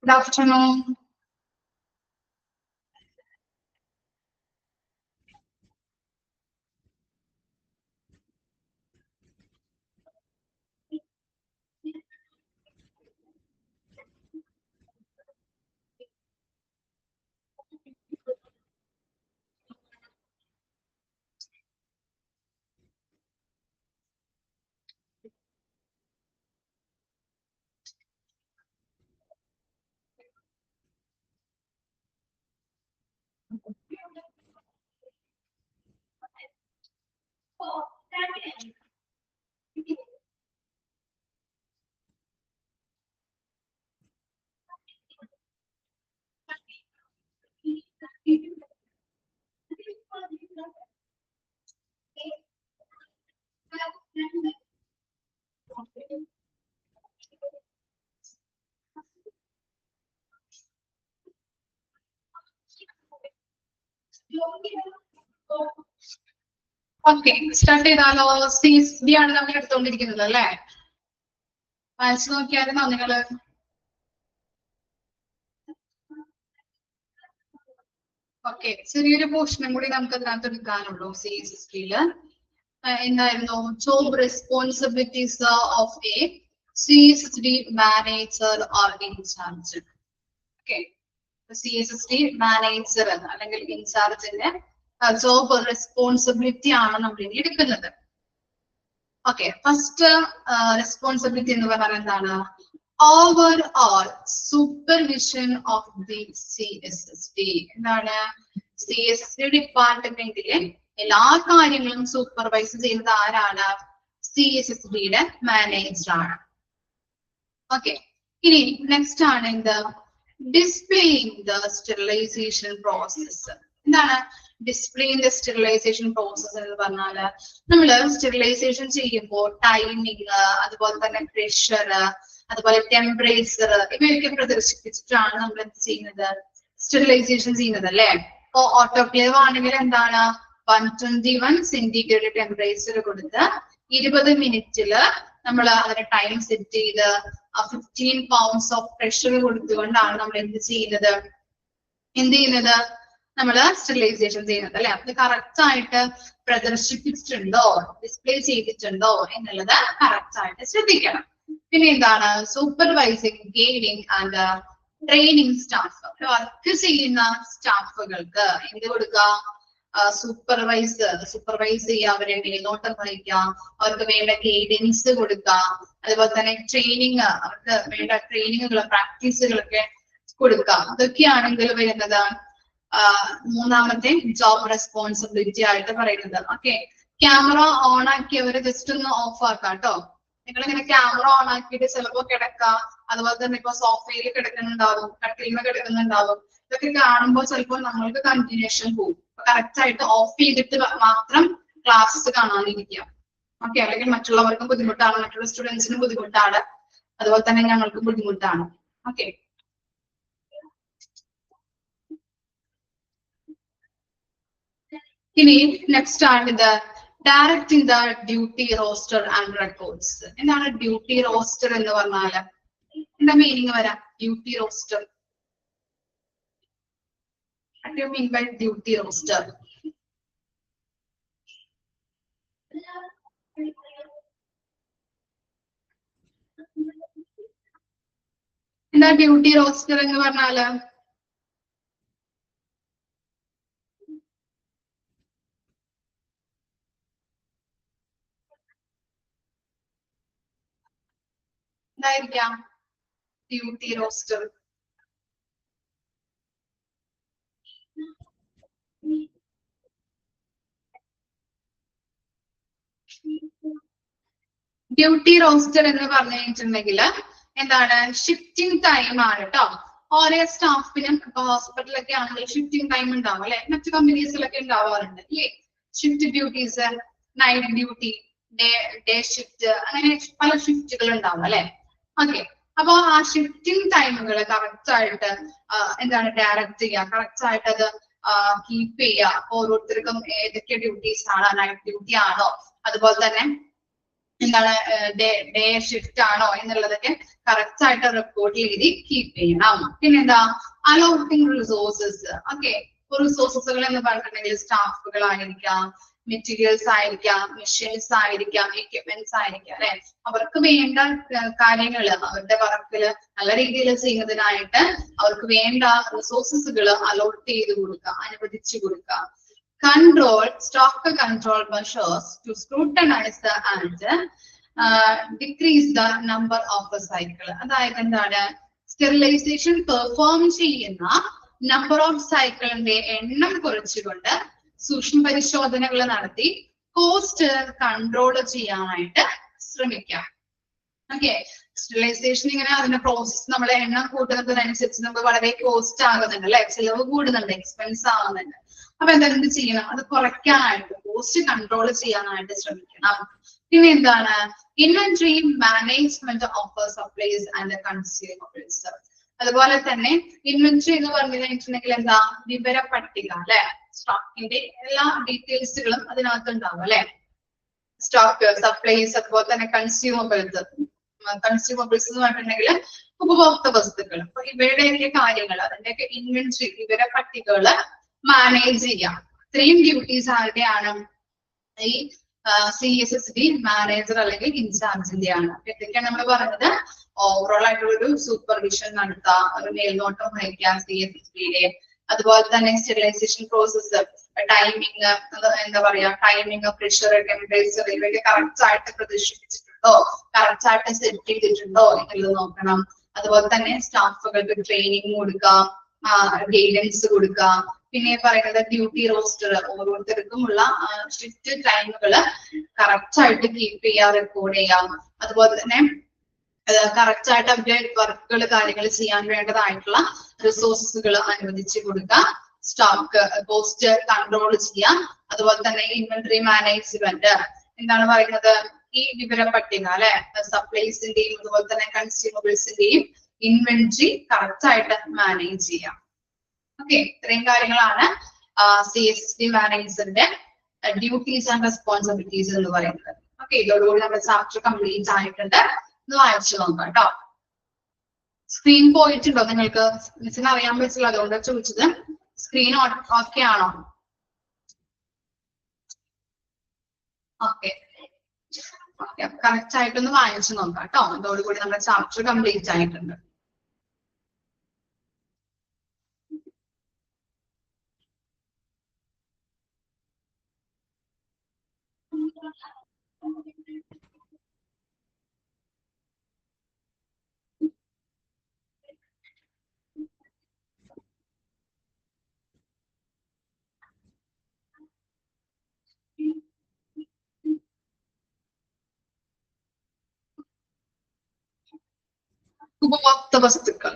Good afternoon. Okay, start ചെയ്താലോ? CSD ആണ് നമ്മൾ എടുത്തുകൊണ്ടിരിക്കുന്നത് അല്ലേ? വായിച്ചു നോക്കിയായിരുന്നോ നിങ്ങള്? ഓക്കെ, ചെറിയൊരു പോർഷനും കൂടി നമുക്ക് അതിനകത്ത് എടുക്കാനുള്ളൂ. CSDയില് എന്തായിരുന്നു? Job responsibilities of a CSD manager or incharge. Okay, CSD manager അല്ലെങ്കിൽ ഇൻചാർജിന്റെ ജോബ് റെസ്പോൺസിബിലിറ്റി ആണ് നമ്മൾ ഇനി എടുക്കുന്നത്. ഓക്കെ, ഫസ്റ്റ് റെസ്പോൺസിബിലിറ്റി എന്ന് പറഞ്ഞാൽ എന്താണ്? Over supervision of the CSSD. എന്താണ്? CSSD ഡിപ്പാർട്ട്മെന്റിലെ എല്ലാ കാര്യങ്ങളും സൂപ്പർവൈസ് ചെയ്യുന്നത് ആരാണ്? CSSDയുടെ മാനേജറാണ്. ഓക്കെ, ഇനി നെക്സ്റ്റ് ആണ് എന്ത്? Displaying the sterilisation process. എന്താണ് ഡിസ്പ്ലേയിങ് ദ സ്റ്റെറിലൈസേഷൻ പ്രോസസ് എന്ന് പറഞ്ഞാല് നമ്മള് സ്റ്റെറിലൈസേഷൻ ചെയ്യുമ്പോൾ ടൈമിങ്, അതുപോലെ തന്നെ പ്രഷർ, അതുപോലെ ടെമ്പറേച്ചർ ഇവയൊക്കെ പ്രദർശിപ്പിച്ചിട്ടാണ് നമ്മൾ എന്ത് ചെയ്യുന്നത്? സ്റ്റെറിലൈസേഷൻ ചെയ്യുന്നത് അല്ലേ? ഇപ്പൊ ഓട്ടോക്ലേവ് ആണെങ്കിൽ എന്താണ്? 121 സെന്റിഗ്രേഡ് ടെമ്പറേച്ചർ കൊടുത്ത് 20 മിനിറ്റില് നമ്മൾ അതിന് ടൈം സെറ്റ് ചെയ്ത് 15 pounds ഓഫ് പ്രഷർ കൊടുത്തുകൊണ്ടാണ് നമ്മൾ എന്ത് ചെയ്യുന്നത്? നമ്മള് സ്റ്റെറിലൈസേഷൻ ചെയ്യുന്നത് അല്ലെ? അത് കറക്റ്റ് ആയിട്ട് പ്രദർശിപ്പിച്ചിട്ടുണ്ടോ, ഡിസ്പ്ലേ ചെയ്തിട്ടുണ്ടോ എന്നുള്ളത് കറക്റ്റ് ആയിട്ട് ശ്രദ്ധിക്കണം. പിന്നെ എന്താണ്? Supervising, guiding and training staff. Work ചെയ്യുന്ന സ്റ്റാഫുകൾക്ക് എന്ത് കൊടുക്കുക? സൂപ്പർവൈസ് ചെയ്യുക, അവരെ മേൽനോട്ടം വഹിക്കുക, അവർക്ക് വേണ്ട ഗൈഡൻസ് കൊടുക്കുക, അതുപോലെ തന്നെ ട്രെയിനിങ്, അവർക്ക് വേണ്ട ട്രെയിനിങ്ങുകൾ, പ്രാക്ടീസുകളൊക്കെ കൊടുക്കുക. ഇതൊക്കെയാണെങ്കിൽ വരുന്നത് മൂന്നാമത്തെ ജോബ് റെസ്പോൺസിബിലിറ്റി ആയിട്ട് പറയുന്നത്. ഓക്കെ, ക്യാമറ ഓൺ ആക്കിയവര് ജസ്റ്റ് ഒന്ന് ഓഫ് ആക്കാം കേട്ടോ. നിങ്ങളിങ്ങനെ ക്യാമറ ഓൺ ആക്കിയിട്ട് ചിലപ്പോ കിടക്കാം, അതുപോലെ തന്നെ ഇപ്പൊ സോഫയിൽ കിടക്കുന്നുണ്ടാവും, കട്ടിലിന് കിടക്കുന്നുണ്ടാവും. ഇതൊക്കെ കാണുമ്പോൾ ചിലപ്പോൾ നമ്മൾക്ക് കണ്ടിന്യൂഷൻ പോകും. കറക്റ്റ് ആയിട്ട് ഓഫ് ചെയ്തിട്ട് മാത്രം ക്ലാസ്സസ് കാണാനിരിക്കുക. ഓക്കെ, അല്ലെങ്കിൽ മറ്റുള്ളവർക്കും ബുദ്ധിമുട്ടാണ്, മറ്റുള്ള സ്റ്റുഡൻസിനും ബുദ്ധിമുട്ടാണ്, അതുപോലെ തന്നെ ഞങ്ങൾക്കും ബുദ്ധിമുട്ടാണ്. ഓക്കെ, ഇനി നെക്സ്റ്റ് ആണ് ഇത് directing the duty roster and records. എന്താണ് ഡ്യൂട്ടി റോസ്റ്റർ എന്ന് പറഞ്ഞാല്? എന്താ മീനിങ് വരാം duty roster? What do you mean by duty roster? എന്താ ഡ്യൂട്ടി റോസ്റ്റർ എന്ന് പറഞ്ഞാല്? എന്തായിരിക്കാം ഡ്യൂട്ടി റോസ്റ്റർ? ഡ്യൂട്ടി റോസ്റ്റർ എന്ന് പറഞ്ഞു കഴിഞ്ഞിട്ടുണ്ടെങ്കിൽ എന്താണ്? ഷിഫ്റ്റിംഗ് ടൈം ആണ് കേട്ടോ. ഓരോ സ്റ്റാഫിനും ഇപ്പൊ ഹോസ്പിറ്റലൊക്കെ ആണെങ്കിൽ ഷിഫ്റ്റിംഗ് ടൈം ഉണ്ടാവും അല്ലെ? മറ്റു കമ്പനീസിലൊക്കെ ഉണ്ടാവാറുണ്ട് അല്ലേ shift duties? Night duty, day shift, അങ്ങനെ പല ഷിഫ്റ്റുകൾ ഉണ്ടാവും അല്ലെ. ഓക്കെ, അപ്പൊ ആ ഷിഫ്റ്റിംഗ് ടൈമുകൾ കറക്റ്റ് ആയിട്ട് എന്താണ് ഡയറക്റ്റ് ചെയ്യുക, കറക്റ്റ് ആയിട്ട് അത് കീപ്പ് ചെയ്യുക. ഓരോരുത്തർക്കും ഏതൊക്കെ ഡ്യൂട്ടീസ് ആണ്, നൈറ്റ് ഡ്യൂട്ടി ആണോ, അതുപോലെ തന്നെ എന്താണ് ഡേ ഷിഫ്റ്റ് ആണോ എന്നുള്ളതൊക്കെ കറക്റ്റ് ആയിട്ട് റെക്കോർഡ് ചെയ്ത് കീപ്പ് ചെയ്യണം. പിന്നെന്താ, അലോട്ടിങ് റിസോഴ്സസ്. ഓക്കെ, റിസോഴ്സസുകൾ എന്ന് പറഞ്ഞിട്ടുണ്ടെങ്കിൽ സ്റ്റാഫുകളായിരിക്കാം, മെറ്റീരിയൽസ് ആയിരിക്കാം, മെഷീൻസ് ആയിരിക്കാം, എക്യുപ്മെന്റ്സ് ആയിരിക്കാം അല്ലെ. അവർക്ക് വേണ്ട കാര്യങ്ങൾ അവരുടെ വർക്കില് നല്ല രീതിയിൽ ചെയ്യുന്നതിനായിട്ട് അവർക്ക് വേണ്ട റിസോഴ്സസുകൾ അലോട്ട് ചെയ്ത് കൊടുക്കുക, അനുവദിച്ചു കൊടുക്കുക. Control, stock control measures to scrutinize the and decrease the number of the cycle. അതായത് എന്താണ്, സ്റ്റെറിലൈസേഷൻ പെർഫോം ചെയ്യുന്ന നമ്പർ ഓഫ് സൈക്കിളിന്റെ എണ്ണം കുറച്ചുകൊണ്ട് സൂക്ഷ്മ പരിശോധനകൾ നടത്തി കോസ്റ്റ് കൺട്രോൾ ചെയ്യാനായിട്ട് ശ്രമിക്കാം. ഓക്കെ, സ്റ്റെറിലൈസേഷൻ ഇങ്ങനെ അതിന്റെ പ്രോസസ് നമ്മളെ എണ്ണം കൂട്ടുന്നതിനനുസരിച്ച് നമുക്ക് വളരെ കോസ്റ്റ് ആകുന്നുണ്ട് അല്ലെ, ചിലവ് കൂടുന്നുണ്ട്, എക്സ്പെൻസ് ആവുന്നുണ്ട്. അപ്പൊ എന്ത് ചെയ്യണം, അത് കുറയ്ക്കാനായിട്ട്, കോസ്റ്റ് കൺട്രോൾ ചെയ്യാനായിട്ട് ശ്രമിക്കണം. പിന്നെ എന്താണ്, inventory management of supplies and consumables. അതുപോലെ തന്നെ ഇൻവെന്ററി എന്ന് പറഞ്ഞു കഴിഞ്ഞിട്ടുണ്ടെങ്കിൽ എന്താ, വിവര പട്ടിക അല്ലെ, സ്റ്റോക്കിന്റെ എല്ലാ ഡീറ്റെയിൽസുകളും അതിനകത്ത് ഉണ്ടാവും അല്ലെ. സ്റ്റോക്ക്, സപ്ലൈസ്, അതുപോലെ തന്നെ കൺസ്യൂമബിൾസ്. കൺസ്യൂമബിൾസ് എന്ന് പറഞ്ഞിട്ടുണ്ടെങ്കിൽ ഉപഭോക്തൃ വസ്തുക്കൾ. അപ്പൊ ഇവയുടെയൊക്കെ കാര്യങ്ങൾ, അതിന്റെയൊക്കെ ഇൻവെന്ററി, വിവര പട്ടികകള് മാനേജ് ചെയ്യാം. ഇത്രയും ഡ്യൂട്ടീസ് ആരുടെയാണ്, ഈ CSSD മാനേജർ അല്ലെങ്കിൽ ഇൻചാർജിന്റെ ആണ്. ഇതൊക്കെയാണ് നമ്മൾ പറഞ്ഞത്. ഓവറോൾ ആയിട്ടുള്ള ഒരു സൂപ്പർവിഷൻ നടത്തുക, ഒരു മേൽനോട്ടം വഹിക്കുക CSSDയുടെ. അതുപോലെ തന്നെ സ്റ്റെറിലൈസേഷൻ പ്രോസസ്സ്, ടൈമിങ്, എന്താ പറയാ, ടൈമിങ്, പ്രഷർ, ടെമ്പറേച്ചർ, ഇവയൊക്കെ കറക്റ്റ് ആയിട്ട് പ്രദർശിപ്പിച്ചിട്ടുണ്ടോ, കറക്റ്റ് ആയിട്ട് സെറ്റ് ചെയ്തിട്ടുണ്ടോ എന്നുള്ളത് നോക്കണം. അതുപോലെ തന്നെ സ്റ്റാഫുകൾക്ക് ട്രെയിനിങ് കൊടുക്കുക, ഗൈഡൻസ് കൊടുക്കുക. പിന്നെ പറയുന്നത് ഡ്യൂട്ടി റോസ്റ്റർ, ഓരോരുത്തർക്കുമുള്ള ഷിഫ്റ്റ് ടൈമുകള് കറക്റ്റ് ആയിട്ട് കീപ്പ് ചെയ്യാൻ, റെക്കോർഡ് ചെയ്യാം. അതുപോലെ തന്നെ കറക്റ്റ് ആയിട്ട് അവരുടെ വർക്കുകൾ, കാര്യങ്ങൾ ചെയ്യാൻ വേണ്ടതായിട്ടുള്ള റിസോഴ്സസുകൾ അനുവദിച്ചു കൊടുക്കുക. സ്റ്റോക്ക് കോസ്റ്റ് കൺട്രോൾ ചെയ്യാം. അതുപോലെ തന്നെ ഇൻവെന്ററി മാനേജ്മെന്റ്, എന്താണ് പറയുന്നത്, ഈ വിവര പട്ടിക അല്ലെ, സപ്ലൈസിന്റെയും അതുപോലെ തന്നെ കൺസ്യൂമബിൾസിന്റെയും ഇൻവെന്ററി കറക്റ്റ് ആയിട്ട് മാനേജ് ചെയ്യാം. ഓക്കെ, ഇത്രയും കാര്യങ്ങളാണ് CSSD മാനേജറിന്റെ ഡ്യൂട്ടീസ് ആൻഡ് റെസ്പോൺസിബിലിറ്റീസ് എന്ന് പറയുന്നത്. ഓക്കെ, ഇതോടുകൂടി നമ്മുടെ ചാപ്റ്റർ കംപ്ലീറ്റ് ആയിട്ടുണ്ട്. ഒന്ന് വായിച്ചു നോക്കാം കേട്ടോ. സ്ക്രീൻ പോയിട്ടുണ്ടോ നിങ്ങൾക്ക്? മിസ്സിന് അറിയാൻ പറ്റില്ല, അതുകൊണ്ടാണ് ചോദിച്ചത്. സ്ക്രീൻ ഓക്കെ ആണോ? ഓക്കെ, കറക്റ്റ് ആയിട്ടൊന്ന് വായിച്ചു നോക്കാം കേട്ടോ. അതോടുകൂടി നമ്മുടെ ചാപ്റ്റർ കംപ്ലീറ്റ് ആയിട്ടുണ്ട്. ഉപഭോക്തൃ വസ്തുക്കൾ.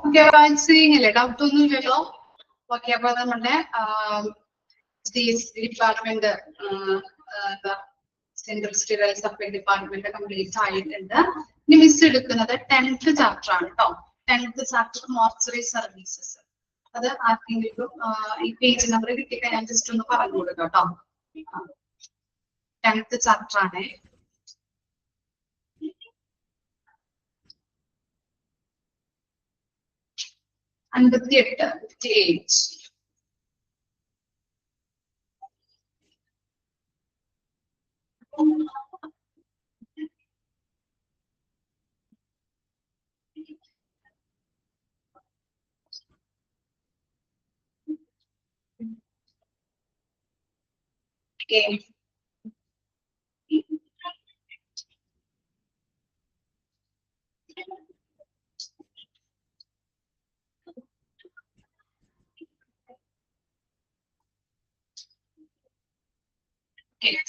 ഓക്കെ, സീയിങ് അല്ലേ? ഡൗട്ട് ഒന്നും ഇല്ലല്ലോ? ഓക്കെ, അപ്പൊ നമ്മുടെ department central sterile supply department complete ആയിട്ടുണ്ട്. ഇനി മിസ് എടുക്കുന്നത് 10th ചാപ്റ്റർ ആണ് കേട്ടോ. 10th chapter mortuary services. അത് ആർക്കെങ്കിലും ഈ പേജ് നമ്പർ കിട്ടിക്കഴിഞ്ഞാൽ ജസ്റ്റ് ഒന്ന് പറഞ്ഞു കൊടുക്കാം കേട്ടോ. 10th ചാപ്റ്റർ ആണ്. അൻപത്തിയെട്ട് 58. Okay.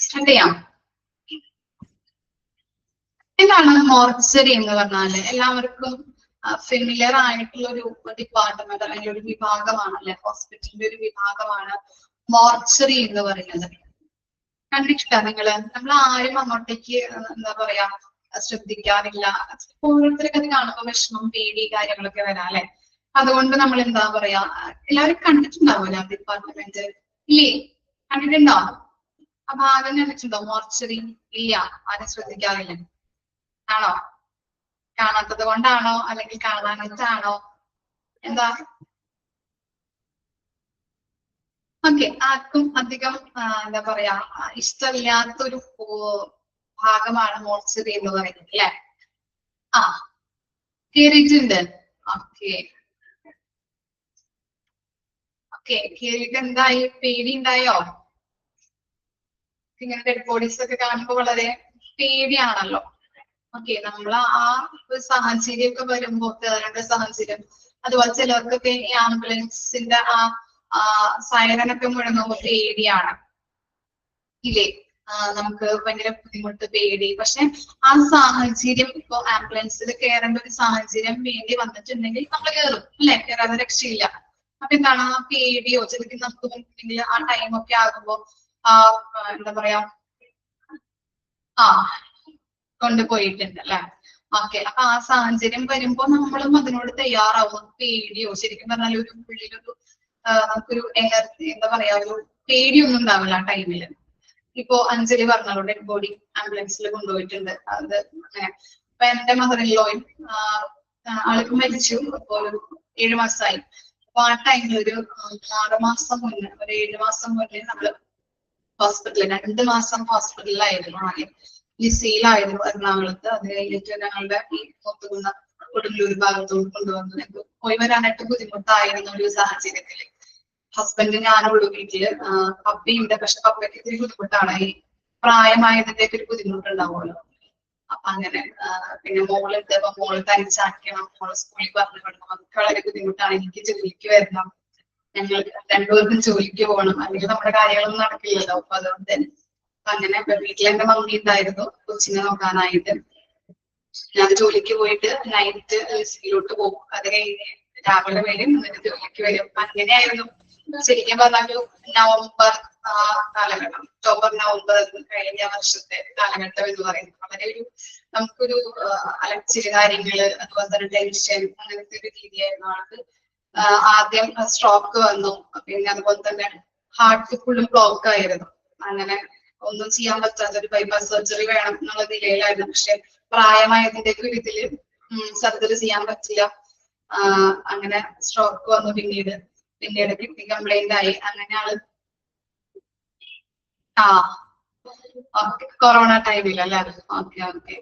സ്റ്റാർട്ട് ചെയ്യാം. എന്താണ് മോർച്ചറി എന്ന് പറഞ്ഞാല്? എല്ലാവർക്കും ഫെമിലിയർ ആയിട്ടുള്ള ഒരു ഡിപ്പാർട്ട്മെന്റ് അല്ലെങ്കിൽ ഒരു വിഭാഗമാണല്ലേ, ഹോസ്പിറ്റലിന്റെ ഒരു വിഭാഗമാണ് മോർച്ചറി എന്ന് പറയുന്നത്. കണ്ടിട്ടില്ല നിങ്ങള്? നമ്മൾ ആരും അങ്ങോട്ടേക്ക് എന്താ പറയാ ശ്രദ്ധിക്കാറില്ല. ഓരോരുത്തരൊക്കെ അത് കാണുമ്പോൾ വിഷമം, പേടി കാര്യങ്ങളൊക്കെ വരാം അല്ലെ. അതുകൊണ്ട് നമ്മൾ എന്താ പറയാ, എല്ലാവരും കണ്ടിട്ടുണ്ടാവുമല്ലോ ഡിപ്പാർട്ട്മെന്റ് ഇല്ലേ? കണ്ടിട്ടുണ്ടോ? ആ ഭാഗം കണ്ടിട്ടുണ്ടോ മോർച്ചറി? ഇല്ല, ആരും ശ്രദ്ധിക്കാറില്ല. ആണോ? കാണാത്തത് കൊണ്ടാണോ അല്ലെങ്കിൽ കാണാനായിട്ടാണോ? എന്താ? ഓക്കെ, ആർക്കും അധികം എന്താ പറയാ ഇഷ്ടമില്ലാത്തൊരു ഭാഗമാണ് മോർച്ചറി എന്ന് പറയുന്നത് അല്ലെ? ആ, കേറിയിട്ടുണ്ട്. ഓക്കെ ഓക്കെ, കേറിയിട്ട് എന്തായി? പേടി ഉണ്ടായോ? ഇങ്ങനെ ഡെഡ് ബോഡീസ് ഒക്കെ കാണുമ്പോൾ വളരെ പേടിയാണല്ലോ. ഓക്കെ, നമ്മൾ ആ ഒരു സാഹചര്യം ഒക്കെ വരുമ്പോ കേറേണ്ട സാഹചര്യം, അതുപോലെ ചിലർക്കൊക്കെ ഈ ആംബുലൻസിന്റെ ആ സൈറനൊക്കെ മുഴങ്ങുമ്പോ പേടിയാണ് ഇല്ലേ? നമുക്ക് ഭയങ്കര ബുദ്ധിമുട്ട്, പേടി. പക്ഷെ ആ സാഹചര്യം ഇപ്പൊ ആംബുലൻസിൽ കയറേണ്ട ഒരു സാഹചര്യം വേണ്ടി വന്നിട്ടുണ്ടെങ്കിൽ നമ്മൾ കയറും അല്ലെ? കയറാതെ രക്ഷയില്ല. അപ്പൊ എന്താണ്, ആ പേടിയോ ചിലർക്ക് നമുക്ക് മുൻപിൽ ആ ടൈമൊക്കെ ആകുമ്പോ എന്താ പറയാ കൊണ്ടുപോയിട്ടുണ്ട് അല്ലെ? ഓക്കെ, അപ്പൊ ആ സാഹചര്യം വരുമ്പോ നമ്മളും അതിനോട് തയ്യാറാവും. പേടിയോ ശരിക്കും പറഞ്ഞാൽ ഒരു ഉള്ളിലൊരു നമുക്കൊരു എനർജി എന്താ പറയാ, ഒരു പേടിയൊന്നും ഉണ്ടാവില്ല ആ ടൈമില്. ഇപ്പോ അഞ്ജലി പറഞ്ഞല്ലോ ഡെഡ് ബോഡി ആംബുലൻസിൽ കൊണ്ടുപോയിട്ടുണ്ട്. അത് അങ്ങനെ. അപ്പൊ എന്റെ മദറിൻലോയും ആൾക്ക് മരിച്ചു. അപ്പൊ ഒരു 7 മാസമായി. അപ്പൊ ആ ടൈമിൽ ഒരു 6 മാസം മുന്നേ, ഒരു 7 മാസം മുന്നേ നമ്മള് ഹോസ്പിറ്റലിൽ 2 മാസം ഹോസ്പിറ്റലിലായിരുന്നു. ആദ്യം ലിസിയിലായിരുന്നു എറണാകുളത്ത്. അത് കഴിഞ്ഞിട്ട് ഞങ്ങളുടെ ഈ മുത്തുകുന്ന കൊടുങ്ങല്ലൂർ ഭാഗത്തോട് കൊണ്ടുവന്നു. ഞങ്ങൾക്ക് പോയി വരാനായിട്ട് ബുദ്ധിമുട്ടായിരുന്ന ഒരു സാഹചര്യത്തില് ഹസ്ബൻഡ് ഞാനുള്ളൂ വീട്ടില്. പപ്പയുണ്ട്, പക്ഷെ പപ്പയ്ക്ക് ഇത്തിരി ബുദ്ധിമുട്ടാണ്. ഈ പ്രായമായതിന്റെ ഒരു ബുദ്ധിമുട്ടുണ്ടാവുമല്ലോ. അപ്പൊ അങ്ങനെ പിന്നെ മോളുണ്ട്. അപ്പൊ മോള് തനിച്ചാക്കണം, മോള് സ്കൂളിൽ പറഞ്ഞു വിടണം. അതൊക്കെ വളരെ ബുദ്ധിമുട്ടാണ്. എനിക്ക് ജോലിക്ക് വരണം, ഞങ്ങൾ രണ്ടുപേർക്കും ജോലിക്ക് പോകണം, അല്ലെങ്കിൽ നമ്മുടെ കാര്യങ്ങളൊന്നും നടക്കില്ലല്ലോ. അപ്പൊ അതുകൊണ്ട് തന്നെ അങ്ങനെ വീട്ടിൽ എന്റെ മമ്മി ഉണ്ടായിരുന്നു കൊച്ചിനെ നോക്കാനായിട്ട്. ഞാൻ ജോലിക്ക് പോയിട്ട് നൈറ്റ് ലിസിയിലോട്ട് പോകും. അത് കഴിഞ്ഞ് രാവിലെ വരും, എന്നിട്ട് ജോലിക്ക് വരും. അങ്ങനെയായിരുന്നു ശരിക്കും പറഞ്ഞ നവംബർ കാലഘട്ടം. ഒക്ടോബർ നവംബർ കഴിഞ്ഞ വർഷത്തെ കാലഘട്ടം എന്ന് പറയുന്നത് വളരെ ഒരു നമുക്കൊരു അലച്ചില് കാര്യങ്ങള്, അതുപോലെ തന്നെ ടെൻഷൻ, അങ്ങനത്തെ ഒരു രീതിയായിരുന്നു. ആൾക്ക് ആദ്യം സ്ട്രോക്ക് വന്നു. പിന്നെ അതുപോലെ തന്നെ ഹാർട്ട് ഫുള്ളും ബ്ലോക്ക് ആയിരുന്നു. അങ്ങനെ ഒന്നും ചെയ്യാൻ പറ്റാത്ത ഒരു ബൈപ്പാസ് സർജറി വേണം എന്നുള്ള നിലയിലായിരുന്നു. പക്ഷെ പ്രായമായതിന്റെ ഒരു ഇതില് സർജറി ചെയ്യാൻ പറ്റില്ല. അങ്ങനെ സ്ട്രോക്ക് വന്നു. പിന്നീട് കിഡ്നി കംപ്ലൈന്റ് ആയി. അങ്ങനെ ആള് കൊറോണ ടൈമിലല്ലേ? Okay okay.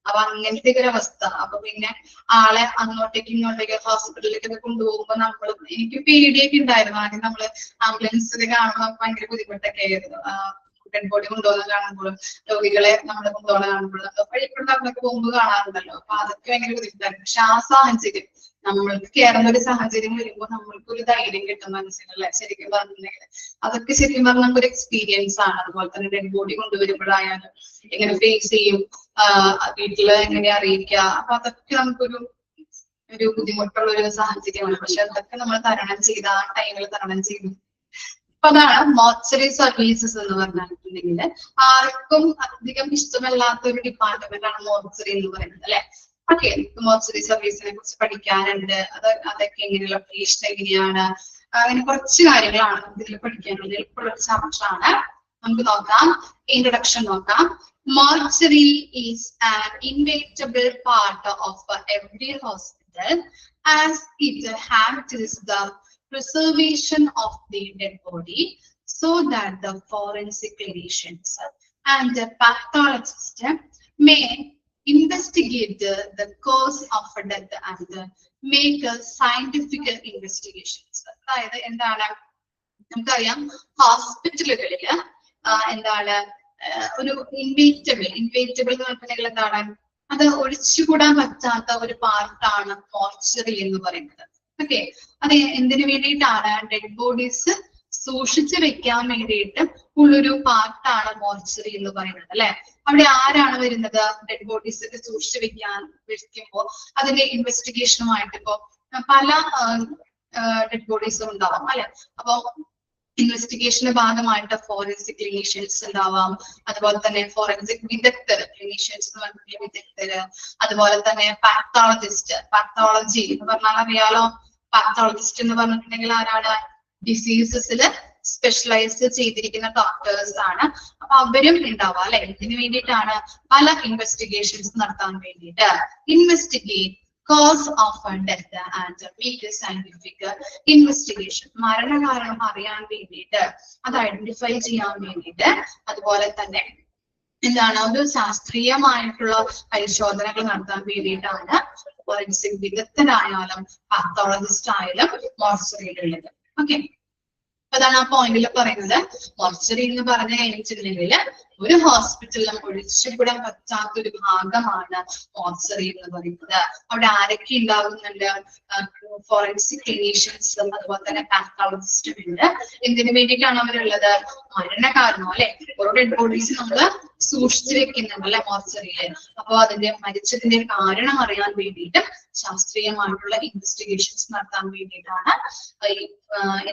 അപ്പൊ അങ്ങനത്തെ ഒരു അവസ്ഥ. അപ്പൊ പിന്നെ ആളെ അങ്ങോട്ടേക്ക് ഇങ്ങോട്ടേക്ക് ഹോസ്പിറ്റലിലേക്കൊക്കെ കൊണ്ടുപോകുമ്പോ നമ്മളും എനിക്ക് പേടിയൊക്കെ ഉണ്ടായിരുന്നു. ആദ്യം നമ്മള് ആംബുലൻസിൽ കാണുമ്പോൾ ഭയങ്കര ബുദ്ധിമുട്ടൊക്കെ ആയിരുന്നു. ഡെഡ് ബോഡി കൊണ്ടുപോകുന്ന കാണുമ്പോഴും രോഗികളെ നമ്മൾ കൊണ്ടുപോകുന്ന കാണുമ്പോഴും വഴിക്കൂടെ അവിടെയൊക്കെ പോകുമ്പോൾ കാണാറുണ്ടല്ലോ. അപ്പൊ അതൊക്കെ ഭയങ്കര ബുദ്ധിമുട്ടായിരുന്നു. പക്ഷെ ആ സാഹചര്യം നമ്മൾക്ക് കയറുന്ന ഒരു സാഹചര്യം വരുമ്പോൾ നമ്മൾക്കൊരു ധൈര്യം കിട്ടും മനസ്സിലല്ലേ? ശരിക്കും പറഞ്ഞിട്ടുണ്ടെങ്കിൽ അതൊക്കെ ശരിക്കും പറഞ്ഞ നമുക്കൊരു എക്സ്പീരിയൻസ് ആണ്. അതുപോലെ തന്നെ ഡെഡ് ബോഡി കൊണ്ടുവരുമ്പോഴായാലും എങ്ങനെ ഫേസ് ചെയ്യും, വീട്ടില് എങ്ങനെ അറിയിക്കുക, അപ്പൊ അതൊക്കെ നമുക്കൊരു ഒരു ബുദ്ധിമുട്ടുള്ള ഒരു സാഹചര്യമാണ്. പക്ഷെ അതൊക്കെ നമ്മൾ തരണം ചെയ്ത് ആ ടൈമിൽ തരണം ചെയ്തു. അപ്പൊ അതാണ് മോർച്ചറി സർവീസസ് എന്ന് പറഞ്ഞിട്ടുണ്ടെങ്കിൽ ആർക്കും അധികം ഇഷ്ടമല്ലാത്ത ഒരു ഡിപ്പാർട്ട്മെന്റ് ആണ് മോർച്ചറി എന്ന് പറയുന്നത് അല്ലെ. ഓക്കെ, മോർച്ചറി സർവീസിനെ കുറിച്ച് പഠിക്കാനുണ്ട്. അതൊക്കെ എങ്ങനെ, ലൊക്കേഷൻ എങ്ങനെയാണ്, അങ്ങനെ കുറച്ച് കാര്യങ്ങളാണ് ഇതിൽ പഠിക്കാനുള്ളത്. എളുപ്പമുള്ള ഒരു ചാപ്റ്റർ ആണ്. നമുക്ക് നോക്കാം, ഇൻട്രൊഡക്ഷൻ നോക്കാം. Mortuary is an inevitable part of every hospital as it handles the preservation of the dead body so that the forensic clinicians and the pathologist may investigate the cause of death and make scientific investigations. അതായത് എന്താണ്, നമുക്കറിയാം ഹോസ്പിറ്റലുകളില് എന്താണ് ഒരു ഇൻവേറ്റബിൾ എന്ന് പറഞ്ഞിട്ടുണ്ടെങ്കിൽ എന്താണ്, അത് ഒഴിച്ചുകൂടാൻ പറ്റാത്ത ഒരു പാർട്ടാണ് മോർച്ചറി എന്ന് പറയുന്നത്. ഓക്കെ, അത് എന്തിനു വേണ്ടിയിട്ടാണ്, ഡെഡ് ബോഡീസ് സൂക്ഷിച്ചു വെക്കാൻ വേണ്ടിയിട്ട് ഉള്ളൊരു പാർട്ടാണ് മോർച്ചറി എന്ന് പറയുന്നത് അല്ലെ. അവിടെ ആരാണ് വരുന്നത്, ഡെഡ് ബോഡീസ് ഒക്കെ സൂക്ഷിച്ചു വെക്കുമ്പോൾ അതിന്റെ ഇൻവെസ്റ്റിഗേഷനുമായിട്ട് ഇപ്പോ പല ഡെഡ് ബോഡീസും ഉണ്ടാവാം അല്ലെ. അപ്പൊ ഇൻവെസ്റ്റിഗേഷന്റെ ഭാഗമായിട്ട് ഫോറൻസിക് ക്ലിനീഷ്യൻസ് ഉണ്ടാവാം, അതുപോലെ തന്നെ ഫോറൻസിക് വിദഗ്ധർ, ക്ലിനീഷ്യൻസ് എന്ന് പറഞ്ഞ വിദഗ്ധര്, അതുപോലെ തന്നെ പാത്തോളജി എന്ന് പറഞ്ഞാൽ അറിയാലോ. പാത്തോളജിസ്റ്റ് എന്ന് പറഞ്ഞിട്ടുണ്ടെങ്കിൽ ആരാണ്, ഡിസീസസിൽ സ്പെഷ്യലൈസ് ചെയ്തിരിക്കുന്ന ഡോക്ടേഴ്സ് ആണ്. അപ്പൊ അവരും ഉണ്ടാവാം അല്ലെ. ഇതിനു വേണ്ടിയിട്ടാണ് പല ഇൻവെസ്റ്റിഗേഷൻസ് നടത്താൻ വേണ്ടിയിട്ട്. Investigate cause of death and make a scientific investigation. മരണകാരണം അറിയാൻ വേണ്ടിയിട്ട്, അത് ഐഡന്റിഫൈ ചെയ്യാൻ വേണ്ടിയിട്ട്, അതുപോലെ തന്നെ എന്താണ് ഒരു ശാസ്ത്രീയമായിട്ടുള്ള പരിശോധനകൾ നടത്താൻ വേണ്ടിയിട്ടാണ് ഫോറൻസിക് വിദഗ്ധരായാലും പാത്തോളജിസ്റ്റ് ആയാലും മോർച്ചറിയിലുള്ളത്. ഓക്കെ, അതാണ് ആ പോയിന്റിൽ പറയുന്നത്. മോർച്ചറി എന്ന് പറഞ്ഞു കഴിഞ്ഞിട്ടുണ്ടെങ്കിൽ ഒരു ഹോസ്പിറ്റലിലും ഒഴിച്ചുകൂടാൻ പറ്റാത്ത ഒരു ഭാഗമാണ് മോർച്ചറി എന്ന് പറയുന്നത്. അവിടെ ആരൊക്കെ ഉണ്ടാകുന്നുണ്ട്, ഫോറൻസിക് ക്ലിനീഷ്യൻസും അതുപോലെ തന്നെ പാത്തോളജിസ്റ്റും ഉണ്ട്. എന്തിനു വേണ്ടിയിട്ടാണ് അവരുള്ളത്, മരണകാരണം അല്ലെ. ഓരോ ഡെഡ് ബോഡീസ് നമ്മള് സൂക്ഷിച്ചു വെക്കുന്നുണ്ട് അല്ലെ മോർച്ചറിയില്. അപ്പൊ അതിന്റെ മരിച്ചതിന്റെ കാരണം അറിയാൻ വേണ്ടിയിട്ട് ശാസ്ത്രീയമായിട്ടുള്ള ഇൻവെസ്റ്റിഗേഷൻസ് നടത്താൻ വേണ്ടിയിട്ടാണ്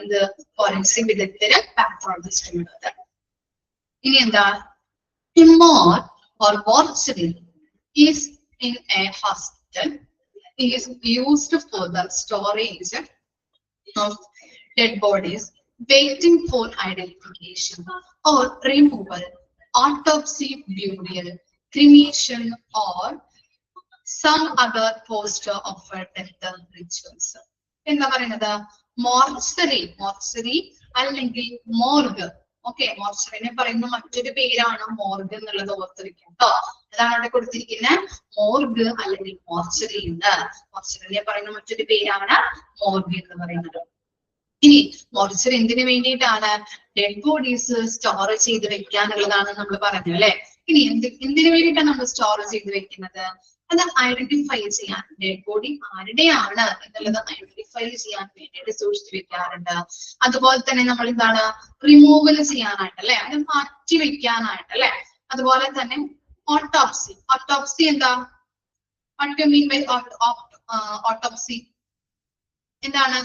എന്ത് ഫോറൻസിക് വിദഗ്ധര് പാത്തോളജിസ്റ്റും ഉള്ളത്. ഇനി എന്താ, morgue or mortuary is in a hospital is used for the storage of dead bodies waiting for identification or removal, autopsy, burial, cremation or some other post of death rituals. എന്താ പറയുന്നത്, mortuary അല്ലെങ്കിൽ മോർഗ്. Okay, മോർച്ചറിനെ പറയുന്ന മറ്റൊരു പേരാണ് മോർഗ് എന്നുള്ളത് ഓർത്തിരിക്കും കേട്ടോ. അതാണ് അവിടെ കൊടുത്തിരിക്കുന്നത്, മോർഗ് അല്ലെങ്കിൽ മോർച്ചറി ഉണ്ട്. മോർച്ചറിനെ പറയുന്ന മറ്റൊരു പേരാണ് മോർഗ് എന്ന് പറയുന്നത്. ഇനി മോർച്ചറി എന്തിനു വേണ്ടിയിട്ടാണ്, ഡെഡ് ബോഡീസ് സ്റ്റോർ ചെയ്ത് വെക്കാനുള്ളതാണ് നമ്മൾ പറഞ്ഞു അല്ലെ. ഇനി എന്തിനു വേണ്ടിയിട്ടാണ് നമ്മൾ സ്റ്റോർ ചെയ്ത് വെക്കുന്നത്, അത് ഐഡന്റിഫൈ ചെയ്യാൻ, ഡെഡ് ബോഡി ആരുടെയാണ് എന്നുള്ളത് ഐഡന്റിഫൈ ചെയ്യാൻ വേണ്ടിയിട്ട് സൂക്ഷിച്ചു വെക്കാറുണ്ട്. അതുപോലെ തന്നെ നമ്മൾ എന്താണ്, റിമൂവൽ ചെയ്യാനായിട്ട് അല്ലെ, അത് മാറ്റി വെക്കാനായിട്ട് അല്ലെ. അതുപോലെ തന്നെ ഓട്ടോപ്സി എന്താ, what you mean by autopsy എന്താണ്,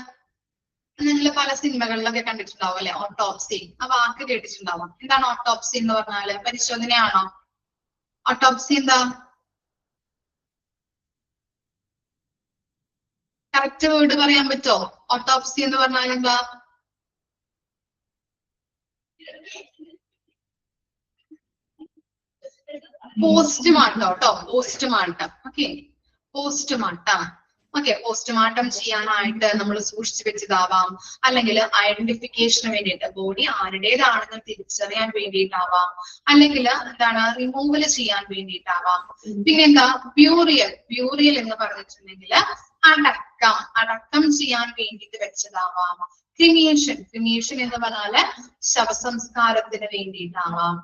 നിങ്ങൾ പല സിനിമകളിലൊക്കെ കണ്ടിട്ടുണ്ടാവും അല്ലെ. ഓട്ടോപ്സി ആ വാക്ക് കേട്ടിട്ടുണ്ടാവും. എന്താണ് ഓട്ടോപ്സി എന്ന് പറഞ്ഞാല്, പരിശോധനയാണോ? ഓട്ടോപ്സി എന്താ, കറക്റ്റ് വേർഡ് പറയാൻ പറ്റോ? ഓട്ടോപ്സി എന്ന് പറഞ്ഞാൽ എന്താ, പോസ്റ്റ്മോർട്ടം കേട്ടോ, postmortem. Okay, postmortem. Okay, postmortem ചെയ്യാനായിട്ട് നമ്മൾ സൂക്ഷിച്ചു വെച്ചതാവാം, അല്ലെങ്കിൽ ഐഡന്റിഫിക്കേഷന് വേണ്ടിയിട്ട് ബോഡി ആരുടേതാണെന്ന് തിരിച്ചറിയാൻ വേണ്ടിയിട്ടാവാം, അല്ലെങ്കിൽ എന്താണ് റിമൂവൽ ചെയ്യാൻ വേണ്ടിയിട്ടാവാം. പിന്നെന്താ, ബ്യൂറിയൽ എന്ന് പറഞ്ഞിട്ടുണ്ടെങ്കിൽ അടക്കം ചെയ്യാൻ വേണ്ടിയിട്ട് വെച്ചതാവാം. ക്രിമിയേഷൻ എന്ന് പറഞ്ഞാല് ശവസംസ്കാരത്തിന് വേണ്ടിയിട്ടാവാം.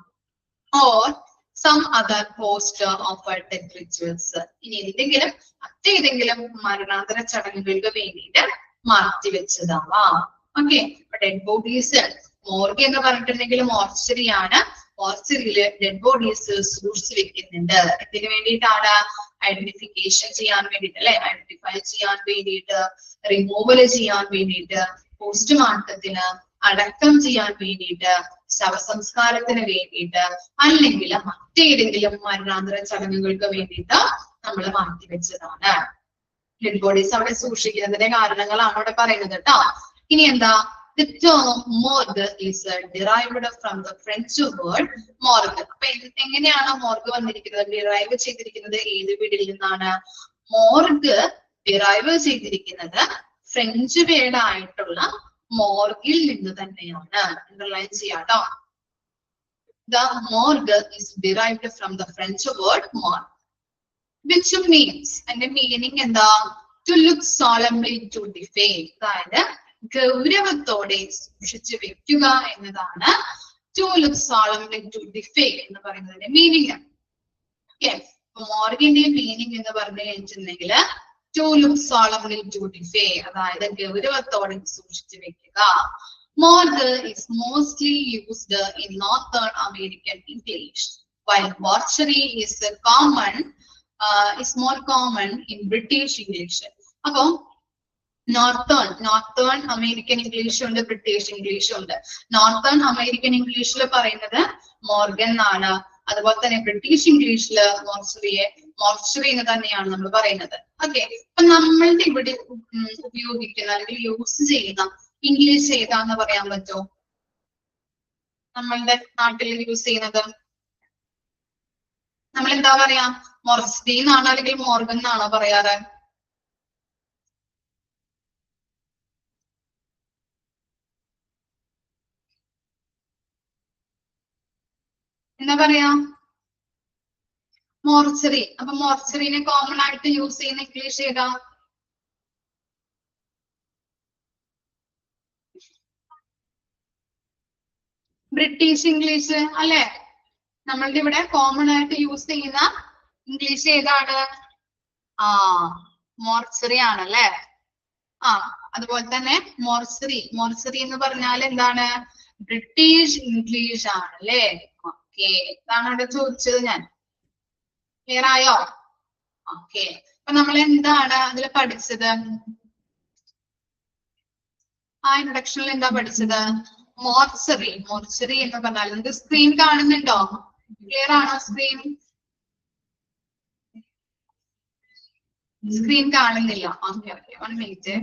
Or some other post of death rituals. ഇനി മറ്റേതെങ്കിലും മരണാന്തര ചടങ്ങുകൾക്ക് വേണ്ടിയിട്ട് മാറ്റി വെച്ചതാവാം. ഓക്കെ, ഡെഡ് ബോഡീസ് മോർഗ് എന്ന് പറഞ്ഞിട്ടുണ്ടെങ്കിൽ മോർച്ചറിയാണ്. മോർച്ചറിയില് ഡെഡ് ബോഡീസ് സൂക്ഷിച്ചു വെക്കുന്നുണ്ട്. ഇതിനു വേണ്ടിയിട്ടാണ് ഐഡന്റിഫിക്കേഷൻ ചെയ്യാൻ വേണ്ടിയിട്ട് അല്ലെ, ഐഡന്റിഫൈ ചെയ്യാൻ വേണ്ടിയിട്ട്, റിമൂവൽ ചെയ്യാൻ വേണ്ടിയിട്ട്, പോസ്റ്റ്മോർട്ടത്തിന്, അടക്കം ചെയ്യാൻ വേണ്ടിയിട്ട്, ശവസംസ്കാരത്തിന് വേണ്ടിയിട്ട്, അല്ലെങ്കിൽ മറ്റേതെങ്കിലും മരണാന്തര ചടങ്ങുകൾക്ക് വേണ്ടിയിട്ട് നമ്മൾ മാറ്റിവെച്ചതാണ്. ഡെഡ് ബോഡീസ് അവിടെ സൂക്ഷിക്കുന്നതിന്റെ കാരണങ്ങളാണ് അവിടെ പറയുന്നത് കേട്ടോ. ഇനി എന്താ, the term morgue is derived from the French word morgue. അപ്പൊ എങ്ങനെയാണ് മോർഗ് വന്നിരിക്കുന്നത്, ഡിറൈവ് ചെയ്തിരിക്കുന്നത് ഏത് വീടിൽ നിന്നാണ്? മോർഗ് ഡിറൈവ് ചെയ്തിരിക്കുന്നത് ഫ്രഞ്ച് വേർഡായിട്ടുള്ള മോർഗിൽ നിന്ന് തന്നെയാണ്. അണ്ടർലൈൻ ചെയ്യാട്ടോ. The morgue is derived from the French word morgue, which means, and the meaning എന്താ, to look solemnly to the faith, അതായത് ഗൗരവത്തോടെ സൂക്ഷിച്ചു വെക്കുക എന്നതാണ് to look solemnly to the faith എന്ന് പറയുന്നതിന്റെ മീനിങ്. മോർഗിന്റെ മീനിങ് എന്ന് പറഞ്ഞു കഴിഞ്ഞിട്ടുണ്ടെങ്കിൽ to look solemnly to the faith, അതായത് ഗൗരവത്തോടെ സൂക്ഷിച്ചു വെക്കുക. Morgue is mostly used in Northern American English, while mortuary is more common in British English. അപ്പൊ നോർത്തേൺ അമേരിക്കൻ ഇംഗ്ലീഷ് ഉണ്ട്, ബ്രിട്ടീഷ് ഇംഗ്ലീഷ് ഉണ്ട്. നോർത്തേൺ അമേരിക്കൻ ഇംഗ്ലീഷിൽ പറയുന്നത് മോർഗൻ എന്നാണ്. അതുപോലെ തന്നെ ബ്രിട്ടീഷ് ഇംഗ്ലീഷില് മോർച്ചറി എന്ന് തന്നെയാണ് നമ്മൾ പറയുന്നത്. ഓക്കെ, അപ്പൊ നമ്മളുടെ ഇവിടെ ഉപയോഗിക്കുന്ന അല്ലെങ്കിൽ യൂസ് ചെയ്യുന്ന ഇംഗ്ലീഷ് ഏതാന്ന് പറയാൻ പറ്റുമോ? നമ്മളുടെ നാട്ടിൽ യൂസ് ചെയ്യുന്നത് നമ്മൾ എന്താ പറയാ, മോർച്ചറി എന്നാണോ അല്ലെങ്കിൽ മോർഗൻ എന്നാണോ പറയാറ്? എന്താ പറയാ? മോർച്ചറി. അപ്പൊ മോർച്ചറിനെ കോമൺ ആയിട്ട് യൂസ് ചെയ്യുന്ന ഇംഗ്ലീഷ് ഏതാ? ബ്രിട്ടീഷ് ഇംഗ്ലീഷ് അല്ലെ? നമ്മളുടെ ഇവിടെ കോമൺ ആയിട്ട് യൂസ് ചെയ്യുന്ന ഇംഗ്ലീഷ് ഏതാണ്? മോർച്ചറി ആണല്ലേ. അതുപോലെ തന്നെ മോർച്ചറി എന്ന് പറഞ്ഞാൽ എന്താണ്? ബ്രിട്ടീഷ് ഇംഗ്ലീഷ് ആണല്ലേ. ഓക്കെ, ഇതാണ് ഇവിടെ ചോദിച്ചത് ഞാൻ. ക്ലിയർ ആയോ? ഓക്കെ, അപ്പൊ നമ്മൾ എന്താണ് അതിൽ പഠിച്ചത്? ആ ഇൻട്രൊഡക്ഷനിൽ എന്താ പഠിച്ചത്? മോർച്ചറി എന്ന് പറഞ്ഞാൽ നിങ്ങൾക്ക് സ്ക്രീൻ കാണുന്നുണ്ടോ? ക്ലിയർ ആണോ സ്ക്രീൻ? സ്ക്രീൻ കാണുന്നില്ല. Okay, 1 minute.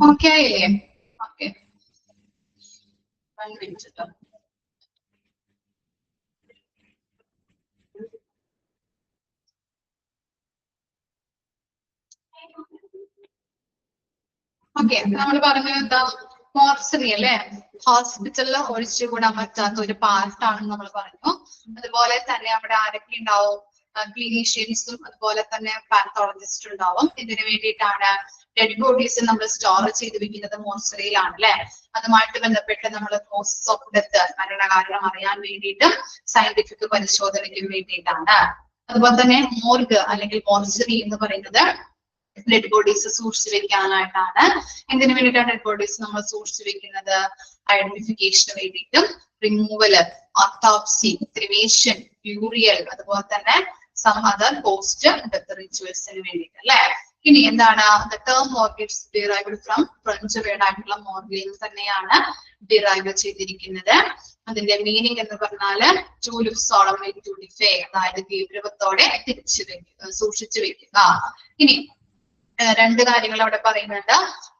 ഓക്കെ ആയില്ലേ? Okay, 1 minute. ഓക്കെ, നമ്മൾ പറഞ്ഞത് എന്താ? മോർച്ചറി അല്ലെ, ഹോസ്പിറ്റലിൽ ഒഴിച്ചുകൂടാൻ പറ്റാത്ത ഒരു പാർട്ടാണെന്ന് നമ്മൾ പറഞ്ഞു. അതുപോലെ തന്നെ അവിടെ ആരൊക്കെ ഉണ്ടാവും? ക്ലീനീഷ്യൻസും അതുപോലെ തന്നെ പാത്തോളജിസ്റ്റ് ഉണ്ടാവും. ഇതിനു വേണ്ടിയിട്ടാണ് ഡെഡ് ബോഡീസ് നമ്മൾ സ്റ്റോർ ചെയ്ത് വെക്കുന്നത് മോർച്ചറിയിലാണ് അല്ലെ. അതുമായിട്ട് ബന്ധപ്പെട്ട് നമ്മൾ കോസസ് ഓഫ് ഡെത്ത്, മരണകാരണം അറിയാൻ വേണ്ടിയിട്ട് സയന്റിഫിക് പരിശോധനയ്ക്ക് വേണ്ടിയിട്ടാണ്. അതുപോലെ തന്നെ മോർഗ് അല്ലെങ്കിൽ മോർച്ചറി എന്ന് പറയുന്നത് ഡെഡ് ബോഡീസ് സൂക്ഷിച്ചു വെക്കാനായിട്ടാണ്. എന്തിനു വേണ്ടിയിട്ടാണ് ഡെഡ് ബോഡീസ് നമ്മൾ സൂക്ഷിച്ചു വെക്കുന്നത്? ഐഡന്റിഫിക്കേഷന് വേണ്ടിയിട്ടും, റിമൂവല്, ഓട്ടോപ്സി, ക്രിമേഷൻ, ബ്യൂറിയൽ, അതുപോലെ തന്നെ സം അതർ പോസ്റ്റ് ഡെത്ത് റിച്വൽസിന് വേണ്ടിയിട്ട് അല്ലെ. ഇനി എന്താണ്? The term mortgage derived from French word ആയിട്ടുള്ള മോർഗേജ് തന്നെയാണ് ഡിറൈവ് ചെയ്തിരിക്കുന്നത്. അതിന്റെ മീനിങ് എന്ന് പറഞ്ഞാല് ടു ലിവ് സോളംലി ടു ഡിഫേ, അതായത് ഗൗരവത്തോടെ തിരിച്ചു വെക്കുക, സൂക്ഷിച്ചു വെക്കുക. ഇനി രണ്ട് കാര്യങ്ങൾ അവിടെ പറയുന്നുണ്ട്.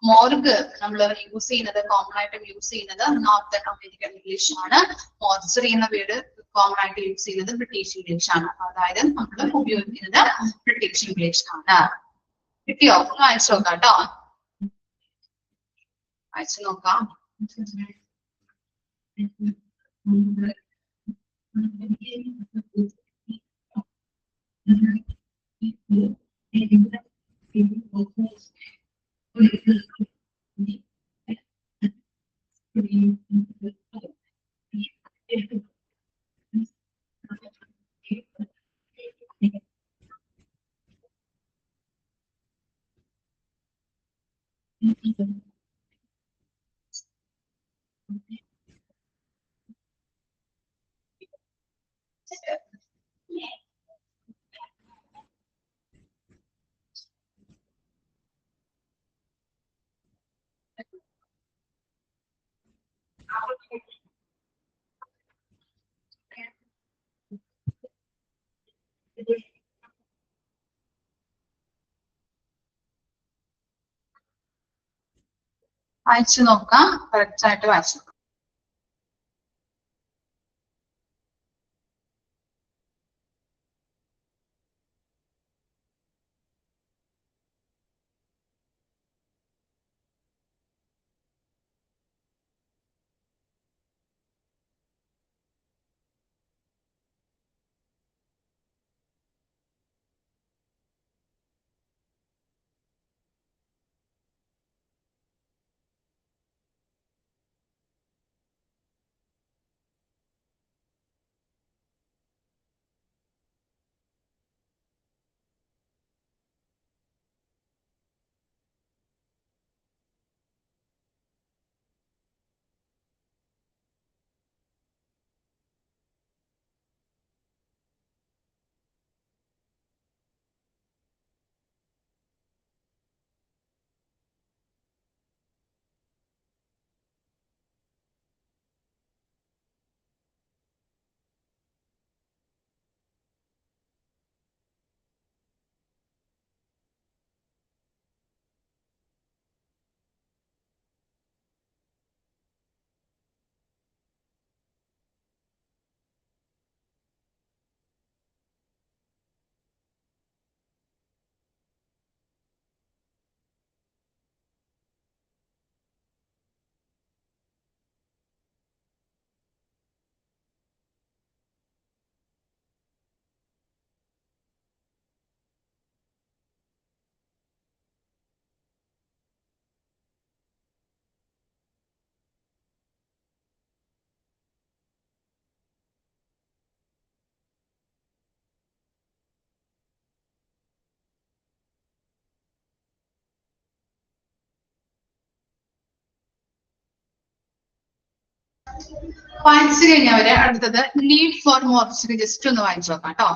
മോർഗ് നമ്മൾ യൂസ് ചെയ്യുന്നത്, കോമൺ ആയിട്ട് യൂസ് ചെയ്യുന്നത് നോർത്ത് അമേരിക്കൻ ഇംഗ്ലീഷ് ആണ്. മോർച്ചറി എന്ന വേർഡ് കോമൺ ആയിട്ട് യൂസ് ചെയ്യുന്നത് ബ്രിട്ടീഷ് ഇംഗ്ലീഷ് ആണ്. അതായത് നമ്മൾ ഉപയോഗിക്കുന്നത് ബ്രിട്ടീഷ് ഇംഗ്ലീഷ് ആണ്. കിട്ടിയോ? വായിച്ചു നോക്കാം കേട്ടോ, വായിച്ചു നോക്കാം. വായിച്ചു നോക്കാം, കറക്റ്റ് ആയിട്ട് വായിച്ചു നോക്കാം. വായിച്ചു കഴിഞ്ഞവരെ അടുത്തത് നീഡ് ഫോർ മോർച്ചറി ജസ്റ്റ് ഒന്ന് വായിച്ചു നോക്കാം കേട്ടോ.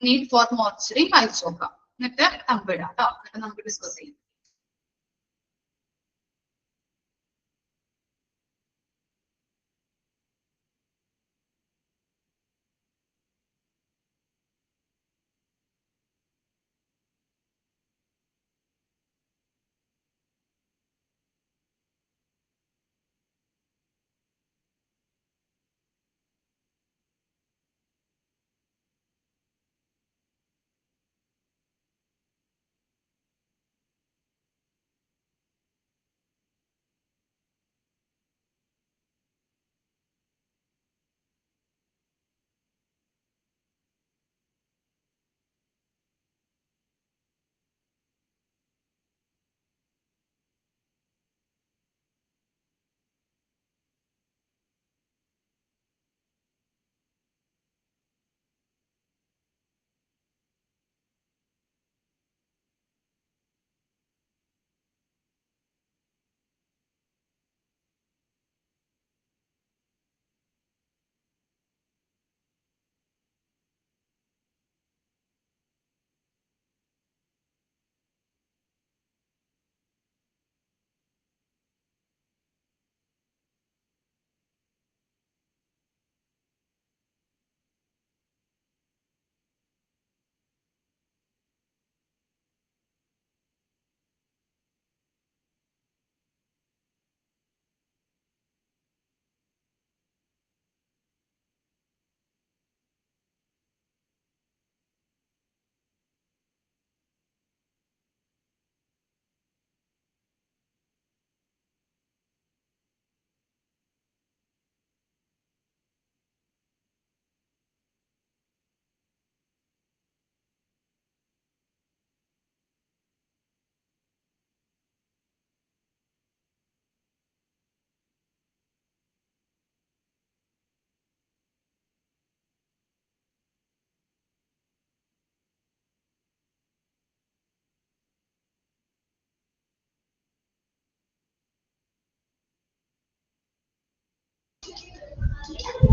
നീഡ് ഫോർ മോർച്ചറി വായിച്ചു നോക്കാം, എന്നിട്ട് തമ്പിടാം കേട്ടോ, എന്നിട്ട് നമുക്ക് ഡിസ്കസ് ചെയ്യാം.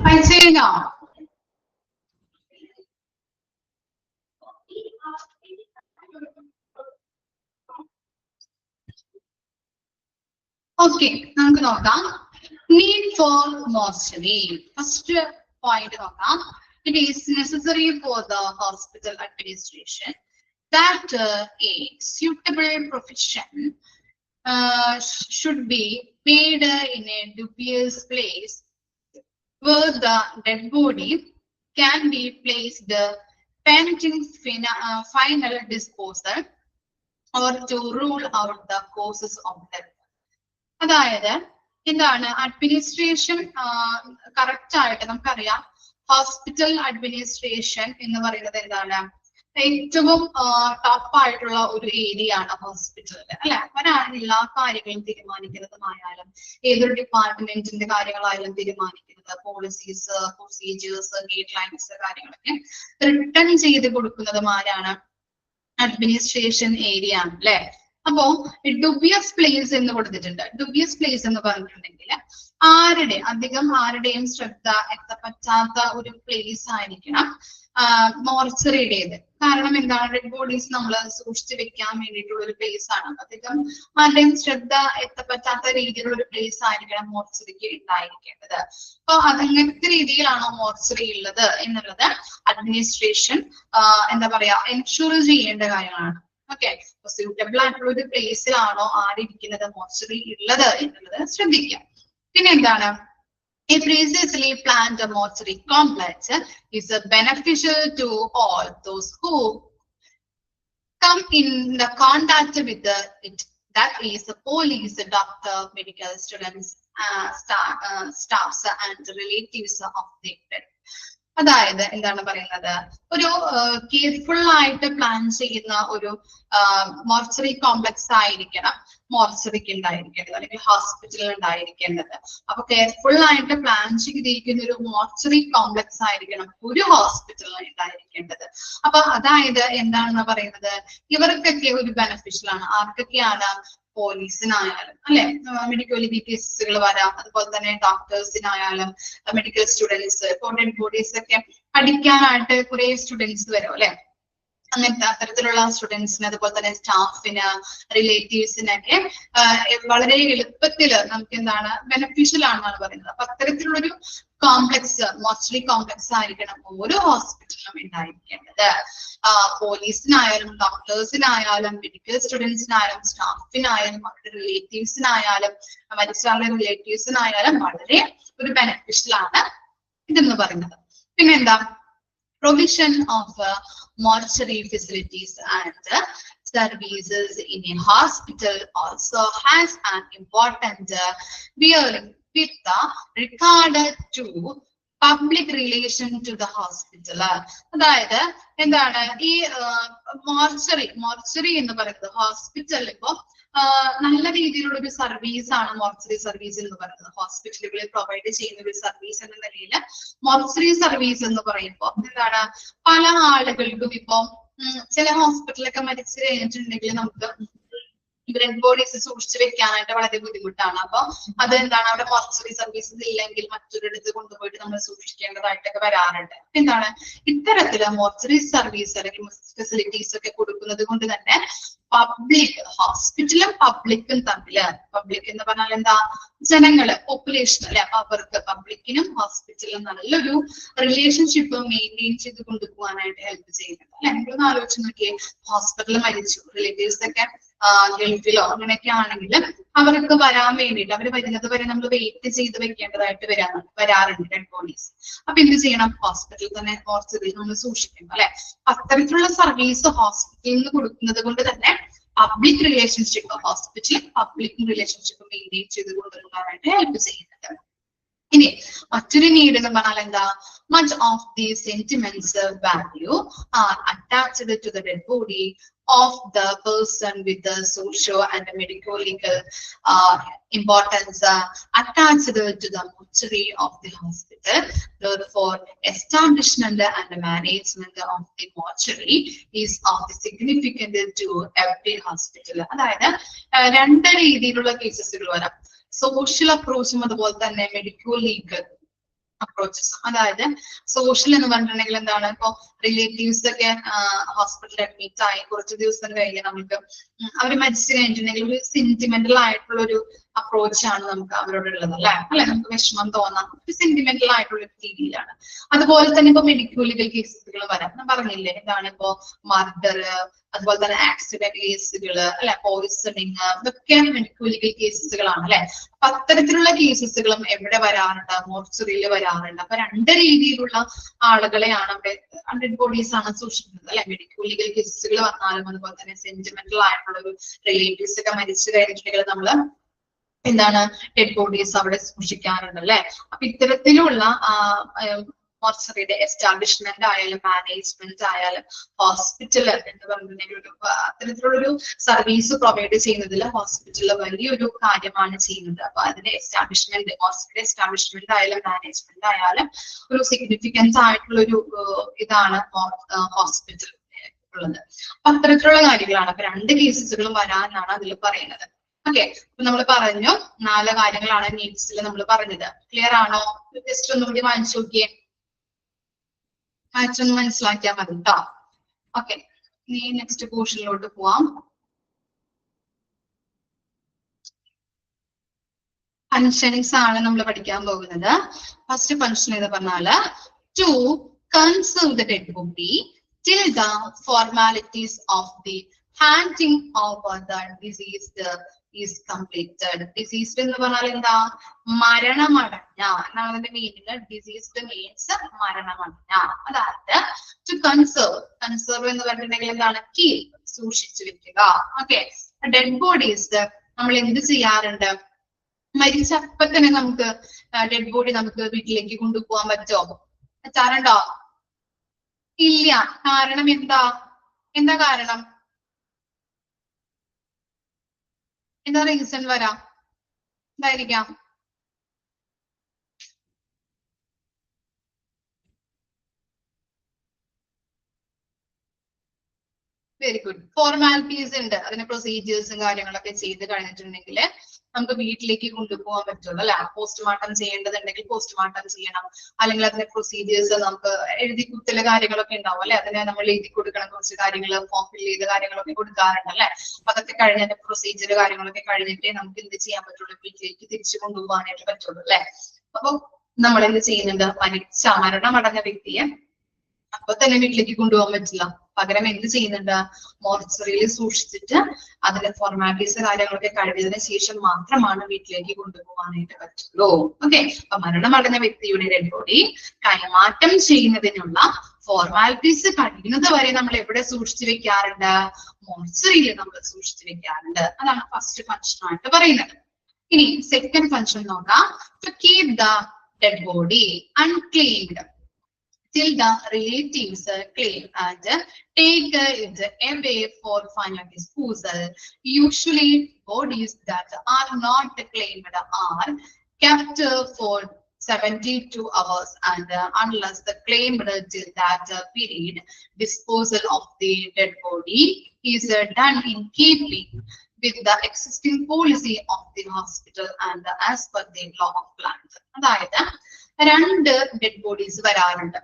അയച്ചേനോ? ഓക്കെ, നമുക്ക് നോക്കാം. Need for mortuary. First point നോക്കാം. It is necessary for the hospital administration that a suitable profession should be made in a dubious place where the dead body can be placed pending final disposal or to rule out the causes of death. അതായത് എന്താണ് administration correct ആയിട്ട് നമുക്കറിയാം. Hospital administration എന്ന് പറയുന്നത് എന്താണ്? ഏറ്റവും tough ആയിട്ടുള്ള ഒരു ഏരിയ ആണ് ഹോസ്പിറ്റലിൽ, അല്ലെ? അവരാണ് എല്ലാ കാര്യങ്ങളും തീരുമാനിക്കുന്നതുമായാലും ഏതൊരു ഡിപ്പാർട്ട്മെന്റിന്റെ കാര്യങ്ങളായാലും തീരുമാനിക്കുന്നത്. പോളിസീസ്, പ്രൊസീജിയേഴ്സ്, ഗൈഡ് ലൈൻസ് കാര്യങ്ങളൊക്കെ റിട്ടേൺ ചെയ്ത് കൊടുക്കുന്നതും ആരാണ്? അഡ്മിനിസ്ട്രേഷൻ ഏരിയ ആണ്, അല്ലെ? അപ്പോ ഡുബിയസ് പ്ലേസ് എന്ന് കൊടുത്തിട്ടുണ്ട്. ഡുബിയസ് പ്ലേസ് എന്ന് പറഞ്ഞിട്ടുണ്ടെങ്കിൽ ആരുടെയും ശ്രദ്ധ എത്തപ്പറ്റാത്ത ഒരു പ്ലേസ് ആയിരിക്കണം മോർച്ചറിയുടേത്. കാരണം എന്താണ്? ഡെഡ് ബോഡീസ് നമ്മൾ സൂക്ഷിച്ചു വെക്കാൻ വേണ്ടിയിട്ടുള്ള ഒരു പ്ലേസ് ആണ്. അധികം ആരുടെയും ശ്രദ്ധ എത്തപ്പറ്റാത്ത രീതിയിലുള്ള ഒരു പ്ലേസ് ആയിരിക്കണം മോർച്ചറിക്ക് ഉണ്ടായിരിക്കേണ്ടത്. അപ്പൊ അതങ്ങനത്തെ രീതിയിലാണോ മോർച്ചറി ഉള്ളത് എന്നുള്ളത് അഡ്മിനിസ്ട്രേഷൻ എന്താ പറയാ എൻഷുർ ചെയ്യേണ്ട കാര്യമാണ്. ഓക്കെ, സ്യൂട്ടബിൾ ആയിട്ടുള്ള ഒരു പ്ലേസിലാണോ ആരിയ്ക്കുന്നത് മോർച്ചറി ഉള്ളത് എന്നുള്ളത് ശ്രദ്ധിക്കാം. പിന്നെ എന്താണ്? A previously planned mortuary complex is beneficial to all those who come in the contact with it. That is the police, doctor, medical students, staffs and relatives of the dead. അതായത് എന്താണ് പറയുന്നത്? ഒരു careful ആയിട്ട് plan ചെയ്യുന്ന ഒരു mortuary complex ആയിരിക്കണം മോർച്ചറിക്ക് ഉണ്ടായിരിക്കേണ്ടത്, അല്ലെങ്കിൽ ഹോസ്പിറ്റലിൽ ഉണ്ടായിരിക്കേണ്ടത്. അപ്പൊ കെയർഫുൾ ആയിട്ട് പ്ലാൻ ചെയ്തിരിക്കുന്ന ഒരു മോർച്ചറി കോംപ്ലക്സ് ആയിരിക്കണം ഒരു ഹോസ്പിറ്റലിൽ ഉണ്ടായിരിക്കേണ്ടത്. അപ്പൊ അതായത് എന്താണെന്ന് പറയുന്നത്? ഇവർക്കൊക്കെ ഒരു ബെനഫിഷ്യൽ ആണ്. ആർക്കൊക്കെയാണ്? പോലീസിനായാലും, അല്ലെ? മെഡിക്കൽ കേസുകൾ വരാം. അതുപോലെ തന്നെ ഡോക്ടേഴ്സിനായാലും, മെഡിക്കൽ സ്റ്റുഡൻസ്, ഡെഡ് ബോഡീസ് ഒക്കെ പഠിക്കാനായിട്ട് കുറെ സ്റ്റുഡൻസ് വരും, അല്ലെ? അങ്ങനത്തെ അത്തരത്തിലുള്ള സ്റ്റുഡൻസിന്, അതുപോലെ തന്നെ സ്റ്റാഫിന്, റിലേറ്റീവ്സിനൊക്കെ വളരെ എളുപ്പത്തിൽ നമുക്ക് എന്താണ് ബെനഫിഷ്യൽ ആണെന്നാണ് പറയുന്നത്. അപ്പൊ അത്തരത്തിലുള്ളൊരു കോംപ്ലക്സ്, മോർച്ചറി കോംപ്ലക്സ് ആയിരിക്കണം ഓരോ ഹോസ്പിറ്റലിലും ഉണ്ടായിരിക്കേണ്ടത്. പോലീസിനായാലും, ഡോക്ടേഴ്സിനായാലും, മെഡിക്കൽ സ്റ്റുഡൻസിനായാലും, സ്റ്റാഫിനായാലും, അവരുടെ റിലേറ്റീവ്സിനായാലും, മരിച്ചവരുടെ റിലേറ്റീവ്സിനായാലും വളരെ ഒരു ബെനഫിഷ്യൽ ആണ് ഇതെന്ന് പറയുന്നത്. പിന്നെന്താ? Provision of mortuary facilities and services in a hospital also has an important bearing with the regard to public relation to the hospital. അതായത് എന്താണ് ഈ മോർച്ചറി എന്ന് പറയുന്നത്? ഹോസ്പിറ്റൽ ഇപ്പോ നല്ല രീതിയിലുള്ള ഒരു സർവീസ് ആണ് മോർച്ചറി സർവീസ് എന്ന് പറയുന്നത്. ഹോസ്പിറ്റലുകളിൽ പ്രൊവൈഡ് ചെയ്യുന്ന ഒരു സർവീസ് എന്ന നിലയിൽ മോർച്ചറി സർവീസ് എന്ന് പറയുമ്പോൾ എന്താണ്? പല ആളുകൾക്കും ഇപ്പൊ ചില ഹോസ്പിറ്റലൊക്കെ മരിച്ചു കഴിഞ്ഞിട്ടുണ്ടെങ്കിൽ നമുക്ക് ഡെഡ് ബോഡീസ് സൂക്ഷിച്ചു വെക്കാനായിട്ട് വളരെ ബുദ്ധിമുട്ടാണ്. അപ്പൊ അതെന്താണ്? അവിടെ മോർച്ചറി സർവീസസ് ഇല്ലെങ്കിൽ മറ്റൊരിടത്ത് കൊണ്ടുപോയിട്ട് നമ്മൾ സൂക്ഷിക്കേണ്ടതായിട്ടൊക്കെ വരാറുണ്ട്. എന്താണ്? ഇത്തരത്തില് മോർച്ചറി സർവീസ് അല്ലെങ്കിൽ ഫെസിലിറ്റീസ് ഒക്കെ കൊടുക്കുന്നത് കൊണ്ട് തന്നെ പബ്ലിക്, ഹോസ്പിറ്റലും പബ്ലിക്കും തമ്മില്, പബ്ലിക് എന്ന് പറഞ്ഞാൽ എന്താ? ജനങ്ങള്, പോപ്പുലേഷൻ, അല്ലെ? അപ്പൊ അവർക്ക് പബ്ലിക്കിനും ഹോസ്പിറ്റലിനും നല്ലൊരു റിലേഷൻഷിപ്പ് മെയിൻറ്റെയിൻ ചെയ്ത് കൊണ്ടുപോകാനായിട്ട് ഹെൽപ്പ് ചെയ്യുന്നുണ്ട്, അല്ലെ? നിങ്ങളൊന്ന് ആലോചിച്ച് നോക്കിയേ, ഹോസ്പിറ്റലിൽ മരിച്ചു, റിലേറ്റീവ്സ് ഒക്കെ ഗൾഫിലോ അങ്ങനെയൊക്കെ ആണെങ്കിൽ അവർക്ക് വരാൻ വേണ്ടിയിട്ട്, അവർ വരുന്നത് വരെ നമ്മൾ വെയിറ്റ് ചെയ്ത് വെക്കേണ്ടതായിട്ട് വരാറുണ്ട് ഡെഡ് ബോഡീസ്. അപ്പൊ എന്ത് ചെയ്യണം? ഹോസ്പിറ്റലിൽ തന്നെ മോർച്ചറിയിൽ നമ്മൾ സൂക്ഷിക്കണം, അല്ലെ? അത്തരത്തിലുള്ള സർവീസ് ഹോസ്പിറ്റലിൽ നിന്ന് കൊടുക്കുന്നത് കൊണ്ട് തന്നെ പബ്ലിക് റിലേഷൻഷിപ്പ്, ഹോസ്പിറ്റലിൽ പബ്ലിക് റിലേഷൻഷിപ്പ് മെയിൻറ്റെയിൻ ചെയ്ത് കൊണ്ടുവരാനായിട്ട് ഹെൽപ്പ് ചെയ്യുന്നുണ്ട്. ഇനി മറ്റൊരു നീഡ് എന്ന് പറഞ്ഞാൽ എന്താ? Much of these sentiments value are attached to the dead body of the person with the social and medical legal importance attached to the mortuary of the hospital. Therefore, establishment and management of the mortuary is of the significant to every hospital. അതായത് രണ്ട് രീതിയിലുള്ള കേസസുകൾ വരാം. Social അപ്രോച്ചും അതുപോലെ തന്നെ medical legal അപ്രോച്ചസും. അതായത് social എന്ന് പറഞ്ഞിട്ടുണ്ടെങ്കിൽ എന്താണ്, ഇപ്പൊ റിലേറ്റീവ്സ് ഒക്കെ ഹോസ്പിറ്റലിൽ അഡ്മിറ്റ് ആയി കുറച്ച് ദിവസം കഴിഞ്ഞ് നമുക്ക് അവർ മരിച്ചു കഴിഞ്ഞിട്ടുണ്ടെങ്കിൽ ഒരു സെന്റിമെന്റൽ ആയിട്ടുള്ള ഒരു അപ്രോച്ചാണ് നമുക്ക് അവരോടുള്ളത്, അല്ലെ നമുക്ക് വിഷമം തോന്നാം, ഒരു സെന്റിമെന്റൽ ആയിട്ടുള്ള ഒരു രീതിയിലാണ്. അതുപോലെ തന്നെ ഇപ്പൊ മെഡിക്കൽ ലീഗൽ കേസുകൾ വരാം. ഞാൻ പറഞ്ഞില്ലേ, എന്താണ് ഇപ്പോ മർഡർ, അതുപോലെ തന്നെ ആക്സിഡന്റ് കേസുകള്, അല്ലെ പോയിസണിങ്, ഇതൊക്കെ മെഡിക്കൽ ലീഗൽ കേസുകളാണ്, അല്ലെ. അപ്പൊ അത്തരത്തിലുള്ള കേസസുകളും എവിടെ വരാറുണ്ട്, മോർച്ചറിയിൽ വരാറുണ്ട്. അപ്പൊ രണ്ട് രീതിയിലുള്ള ആളുകളെയാണ് അവിടെ ഡെഡ് ബോഡീസ് ആണ് സൂക്ഷിക്കുന്നത്, അല്ലെ. മെഡിക്കൽ ലീഗൽ കേസുകൾ വന്നാലും അതുപോലെ തന്നെ സെന്റിമെന്റൽ ആയിട്ടുള്ള ഒരു റിലേറ്റീവ്സ് ഒക്കെ മരിച്ചു കഴിഞ്ഞിട്ടുണ്ടെങ്കിൽ നമ്മള് എന്താണ് ഡെഡ് ബോഡീസ് അവിടെ സൂക്ഷിക്കാറുണ്ട്, അല്ലെ. അപ്പൊ ഇത്തരത്തിലുള്ള മോർച്ചറിയുടെ എസ്റ്റാബ്ലിഷ്മെന്റ് ആയാലും മാനേജ്മെന്റ് ആയാലും ഹോസ്പിറ്റൽ എന്ന് പറഞ്ഞിട്ടുണ്ടെങ്കിൽ അത്തരത്തിലുള്ളൊരു സർവീസ് പ്രൊവൈഡ് ചെയ്യുന്നതിൽ ഹോസ്പിറ്റലിൽ വലിയൊരു കാര്യമാണ് ചെയ്യുന്നത്. അപ്പൊ അതിന്റെ എസ്റ്റാബ്ലിഷ്മെന്റ്, ഹോസ്പിറ്റൽ എസ്റ്റാബ്ലിഷ്മെന്റ് ആയാലും മാനേജ്മെന്റ് ആയാലും ഒരു സിഗ്നിഫിക്കൻസ് ആയിട്ടുള്ള ഒരു ഇതാണ് ഹോസ്പിറ്റൽ ഉള്ളത്. അപ്പൊ അത്തരത്തിലുള്ള കാര്യങ്ങളാണ്. അപ്പൊ രണ്ട് കേസുകളും വരാനാണ് അതിൽ പറയുന്നത്. ഓക്കെ, അപ്പൊ നമ്മൾ പറഞ്ഞു 4 കാര്യങ്ങളാണ് നീഡ്സിൽ നമ്മൾ പറഞ്ഞത്. ക്ലിയർ ആണോ? ജസ്റ്റ് ഒന്നുകൂടി വായിച്ചു നോക്കിയേ, വായിച്ചൊന്ന് മനസ്സിലാക്കിയാൽ മതി കേട്ടോ. ഓക്കെ, ഇനി നെക്സ്റ്റ് പോർഷനിലോട്ട് പോവാം. ഫങ്ഷൻസ് ആണ് നമ്മൾ പഠിക്കാൻ പോകുന്നത്. ഫസ്റ്റ് ഫങ്ഷൻ എന്ന് പറഞ്ഞാല് to conserve the dead body till the formalities of the handing over the deceased is completed. Deceased എന്ന് പറഞ്ഞാൽ എന്താ? മരണമടഞ്ഞ എന്നാണ് അതിന്റെ മീനിങ്. ഡിസീസ്ഡ് മീൻസ് മരണമടഞ്ഞ. അതായത് ടു കൺസേർവ്, കൺസേർവ് എന്ന് പറഞ്ഞിട്ടുണ്ടെങ്കിൽ എന്താണ്? കീപ്, സൂക്ഷിച്ചു വെക്കുക. ഓക്കെ, ഡെഡ് ബോഡീസ് നമ്മൾ എന്ത് ചെയ്യാറുണ്ട്? മരിച്ചപ്പോ തന്നെ നമുക്ക് ഡെഡ് ബോഡി നമുക്ക് വീട്ടിലേക്ക് കൊണ്ടുപോകാൻ പറ്റുമോ? പറ്റാറുണ്ടോ? ഇല്ല. കാരണം എന്താ? എന്താ കാരണം? എന്താ റീസൺ വരാം? എന്തായിരിക്കാം? Very good. ഫോർമാലിറ്റീസ് ഉണ്ട്, അതിന് പ്രൊസീജിയേഴ്സും കാര്യങ്ങളൊക്കെ ചെയ്ത് കഴിഞ്ഞിട്ടുണ്ടെങ്കിൽ നമുക്ക് വീട്ടിലേക്ക് കൊണ്ടുപോകാൻ പറ്റുള്ളൂ, അല്ലെ. പോസ്റ്റ്മോർട്ടം ചെയ്യേണ്ടതുണ്ടെങ്കിൽ പോസ്റ്റ്മോർട്ടം ചെയ്യണം, അല്ലെങ്കിൽ അതിന്റെ പ്രൊസീജിയേഴ്സ് നമുക്ക് എഴുതി കുത്തല കാര്യങ്ങളൊക്കെ ഉണ്ടാവും, അല്ലെ. അതിനെ നമ്മൾ എഴുതി കൊടുക്കണം, കുറച്ച് കാര്യങ്ങൾ ഫോം ഫിൽ ചെയ്ത കാര്യങ്ങളൊക്കെ കൊടുക്കാറുണ്ട്, അല്ലെ. അപ്പൊ അതൊക്കെ കഴിഞ്ഞ പ്രൊസീജിയർ കാര്യങ്ങളൊക്കെ കഴിഞ്ഞിട്ടേ നമുക്ക് എന്ത് ചെയ്യാൻ പറ്റുള്ളൂ? വീട്ടിലേക്ക് തിരിച്ചു കൊണ്ടുപോകാനായിട്ട് പറ്റുള്ളൂ, അല്ലെ. അപ്പൊ നമ്മൾ എന്ത് ചെയ്യുന്നുണ്ട്? മരണമടഞ്ഞ വ്യക്തിയെ അപ്പൊ തന്നെ വീട്ടിലേക്ക് കൊണ്ടുപോകാൻ പറ്റില്ല. പകരം എന്ത് ചെയ്യുന്നുണ്ട്? മോർച്ചറിയിൽ സൂക്ഷിച്ചിട്ട് അതിന്റെ ഫോർമാലിറ്റീസ് കാര്യങ്ങളൊക്കെ കഴിഞ്ഞതിന് ശേഷം മാത്രമാണ് വീട്ടിലേക്ക് കൊണ്ടുപോകാനായിട്ട് പറ്റുള്ളൂ. ഓക്കെ, അപ്പൊ മരണമടഞ്ഞ വ്യക്തിയുടെ ഡെഡ് ബോഡി കൈമാറ്റം ചെയ്യുന്നതിനുള്ള ഫോർമാലിറ്റീസ് കഴിയുന്നത് വരെ നമ്മൾ എവിടെ സൂക്ഷിച്ചു വെക്കാറുണ്ട്? മോർച്ചറിയിൽ നമ്മൾ സൂക്ഷിച്ചു വെക്കാറുണ്ട്. അതാണ് ഫസ്റ്റ് ഫങ്ഷൻ ആയിട്ട് പറയുന്നത്. ഇനി സെക്കൻഡ് ഫങ്ഷൻ നോക്കാം. To keep the dead body unclaimed till the relatives claim and take it away for final disposal. Usually, bodies that are not claimed are kept for 72 hours, and unless the claimed till that period, disposal of the dead body is done in keeping with the existing policy of the hospital and as per the law of land. അതായത് രണ്ട് dead bodies വരാറുണ്ട്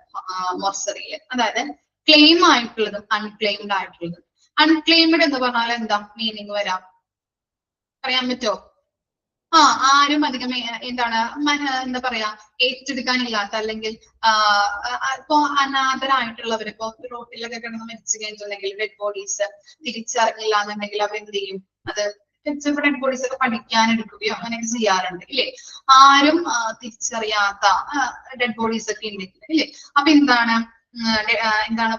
മോർച്ചറിയിൽ. അതായത് claim ആയിട്ടുള്ളതും unclaimed ആയിട്ടുള്ളതും. Unclaimed എന്ന് പറഞ്ഞാൽ എന്താ മീനിങ് വരാം? പറയാൻ പറ്റുമോ? ആരും അധികം എന്താണ് എന്താ പറയാ ഏറ്റെടുക്കാനില്ലാത്ത, അല്ലെങ്കിൽ ഇപ്പൊ അനാഥരായിട്ടുള്ളവർ ഇപ്പൊ റോട്ടിലൊക്കെ കിടന്ന് മരിച്ചു കഴിഞ്ഞിട്ടുണ്ടെങ്കിൽ ഡെഡ് ബോഡീസ് തിരിച്ചറിഞ്ഞില്ല എന്നുണ്ടെങ്കിൽ അവർ എന്ത് ചെയ്യും? അത് ഡെഡ് ബോഡീസ് ഒക്കെ പഠിക്കാൻ എടുക്കുകയോ അങ്ങനെയൊക്കെ ചെയ്യാറുണ്ട്, ഇല്ലേ. ആരും തിരിച്ചറിയാത്ത ഡെഡ് ബോഡീസ് ഒക്കെ ഉണ്ടെങ്കിൽ, ഇല്ലേ. അപ്പൊ എന്താണ്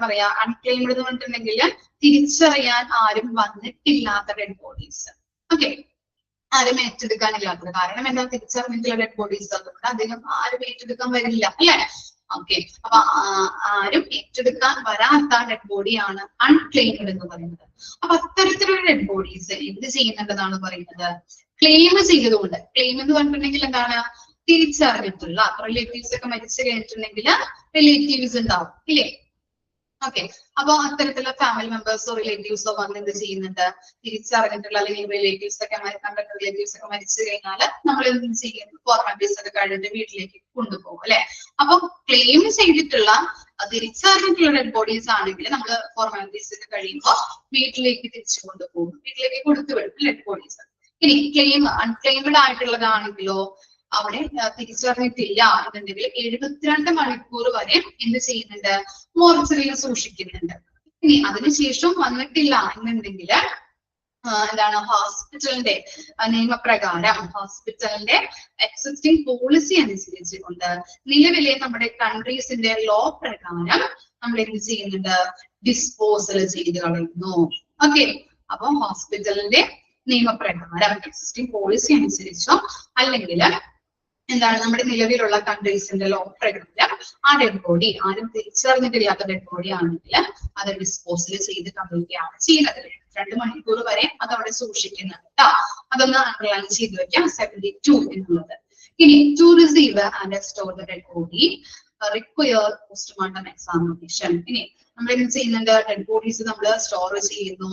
പറയാ? അൺക്ലെയിംഡ് എന്ന് പറഞ്ഞിട്ടുണ്ടെങ്കിൽ തിരിച്ചറിയാൻ ആരും വന്നിട്ടില്ലാത്ത ഡെഡ് ബോഡീസ്. ഓക്കെ, ആരും ഏറ്റെടുക്കാനില്ലാത്തത്. കാരണം എന്താ? തിരിച്ചറിഞ്ഞിട്ടുള്ള ഡെഡ് ബോഡീസ് അതുകൊണ്ട് അധികം ആരും ഏറ്റെടുക്കാൻ വരില്ല, അല്ലെ. ഓക്കെ, അപ്പൊ ആരും ഏറ്റെടുക്കാൻ വരാത്ത ഡെഡ് ബോഡിയാണ് അൺക്ലെയിംഡ് എന്ന് പറയുന്നത്. അപ്പൊ അത്തരത്തിലുള്ള ഡെഡ് ബോഡീസ് എന്ത് ചെയ്യുന്നുണ്ടെന്നാണ് പറയുന്നത്? ക്ലെയിം ചെയ്തതുകൊണ്ട്. ക്ലെയിം എന്ന് പറഞ്ഞിട്ടുണ്ടെങ്കിൽ എന്താണ്? തിരിച്ചറിഞ്ഞിട്ടുള്ള റിലേറ്റീവ്സ് ഒക്കെ മരിച്ചു കഴിഞ്ഞിട്ടുണ്ടെങ്കിൽ റിലേറ്റീവ്സ് ഉണ്ടാവും, ഇല്ലേ. ഓക്കെ. അപ്പൊ അത്തരത്തിലുള്ള ഫാമിലി മെമ്പേഴ്സോ റിലേറ്റീവ്സോ വന്ന് എന്ത് ചെയ്യുന്നുണ്ട്, തിരിച്ചറിഞ്ഞിട്ടുള്ള അല്ലെങ്കിൽ റിലേറ്റീവ്സ് ഒക്കെ കണ്ടിട്ട് റിലേറ്റീവ്സ് ഒക്കെ മരിച്ചു കഴിഞ്ഞാൽ നമ്മൾ എന്ത് ചെയ്യുന്നു, ഫോർമാലിറ്റീസ് ഒക്കെ കഴിഞ്ഞിട്ട് വീട്ടിലേക്ക് കൊണ്ടുപോകും അല്ലെ. അപ്പൊ ക്ലെയിം ചെയ്തിട്ടുള്ള തിരിച്ചറിഞ്ഞിട്ടുള്ള ഡെഡ് ബോഡീസ് ആണെങ്കിൽ നമ്മൾ ഫോർമാലിറ്റീസ് ഒക്കെ കഴിയുമ്പോൾ വീട്ടിലേക്ക് തിരിച്ചു കൊണ്ടുപോകും, വീട്ടിലേക്ക് കൊടുത്തു വിടും ഡെഡ് ബോഡീസ്. ഇനി ക്ലെയിം അൺക്ലെയിംഡ് ആയിട്ടുള്ളതാണെങ്കിലോ അവിടെ തിരിച്ചറിഞ്ഞിട്ടില്ല എന്നുണ്ടെങ്കിൽ 72 മണിക്കൂർ വരെ എന്ത് ചെയ്യുന്നുണ്ട്, മോർച്ചറിയിൽ സൂക്ഷിക്കുന്നുണ്ട്. ഇനി അതിനുശേഷം വന്നിട്ടില്ല എന്നുണ്ടെങ്കിൽ എന്താണ്, ഹോസ്പിറ്റലിന്റെ നിയമപ്രകാരം ഹോസ്പിറ്റലിന്റെ എക്സിസ്റ്റിംഗ് പോളിസി അനുസരിച്ച് കൊണ്ട് നിലവിലെ നമ്മുടെ കൺട്രീസിന്റെ ലോ പ്രകാരം നമ്മൾ എന്ത് ചെയ്യുന്നുണ്ട്, ഡിസ്പോസൽ ചെയ്ത് കളയുന്നു. ഓക്കെ. അപ്പൊ ഹോസ്പിറ്റലിന്റെ നിയമപ്രകാരം എക്സിസ്റ്റിംഗ് പോളിസി അനുസരിച്ചോ അല്ലെങ്കിൽ എന്താണ് നമ്മുടെ നിലവിലുള്ള കൺട്രീസിന്റെ ലോ പ്രകാരം ആ ഡെഡ് ബോഡി ആരും തിരിച്ചറിഞ്ഞിട്ടില്ലാത്ത ഡെഡ് ബോഡി ആണെങ്കിൽ അത് ഡിസ്പോസൽ ചെയ്ത് കളയുകയാണ് ചെയ്യുന്നത്. 2 മണിക്കൂർ വരെ അത് അവിടെ സൂക്ഷിക്കുന്നുണ്ട് കേട്ടോ. അതൊന്ന് അണ്ടർലൈൻ ചെയ്ത് വെക്കാം 72 എന്നുള്ളത്. ഇനി to receive and store the dead body require postmortem examination. ഇനി നമ്മൾ എന്ത് ചെയ്യുന്നുണ്ട്, ഡെഡ് ബോഡീസ് നമ്മൾ സ്റ്റോർ ചെയ്യുന്നു,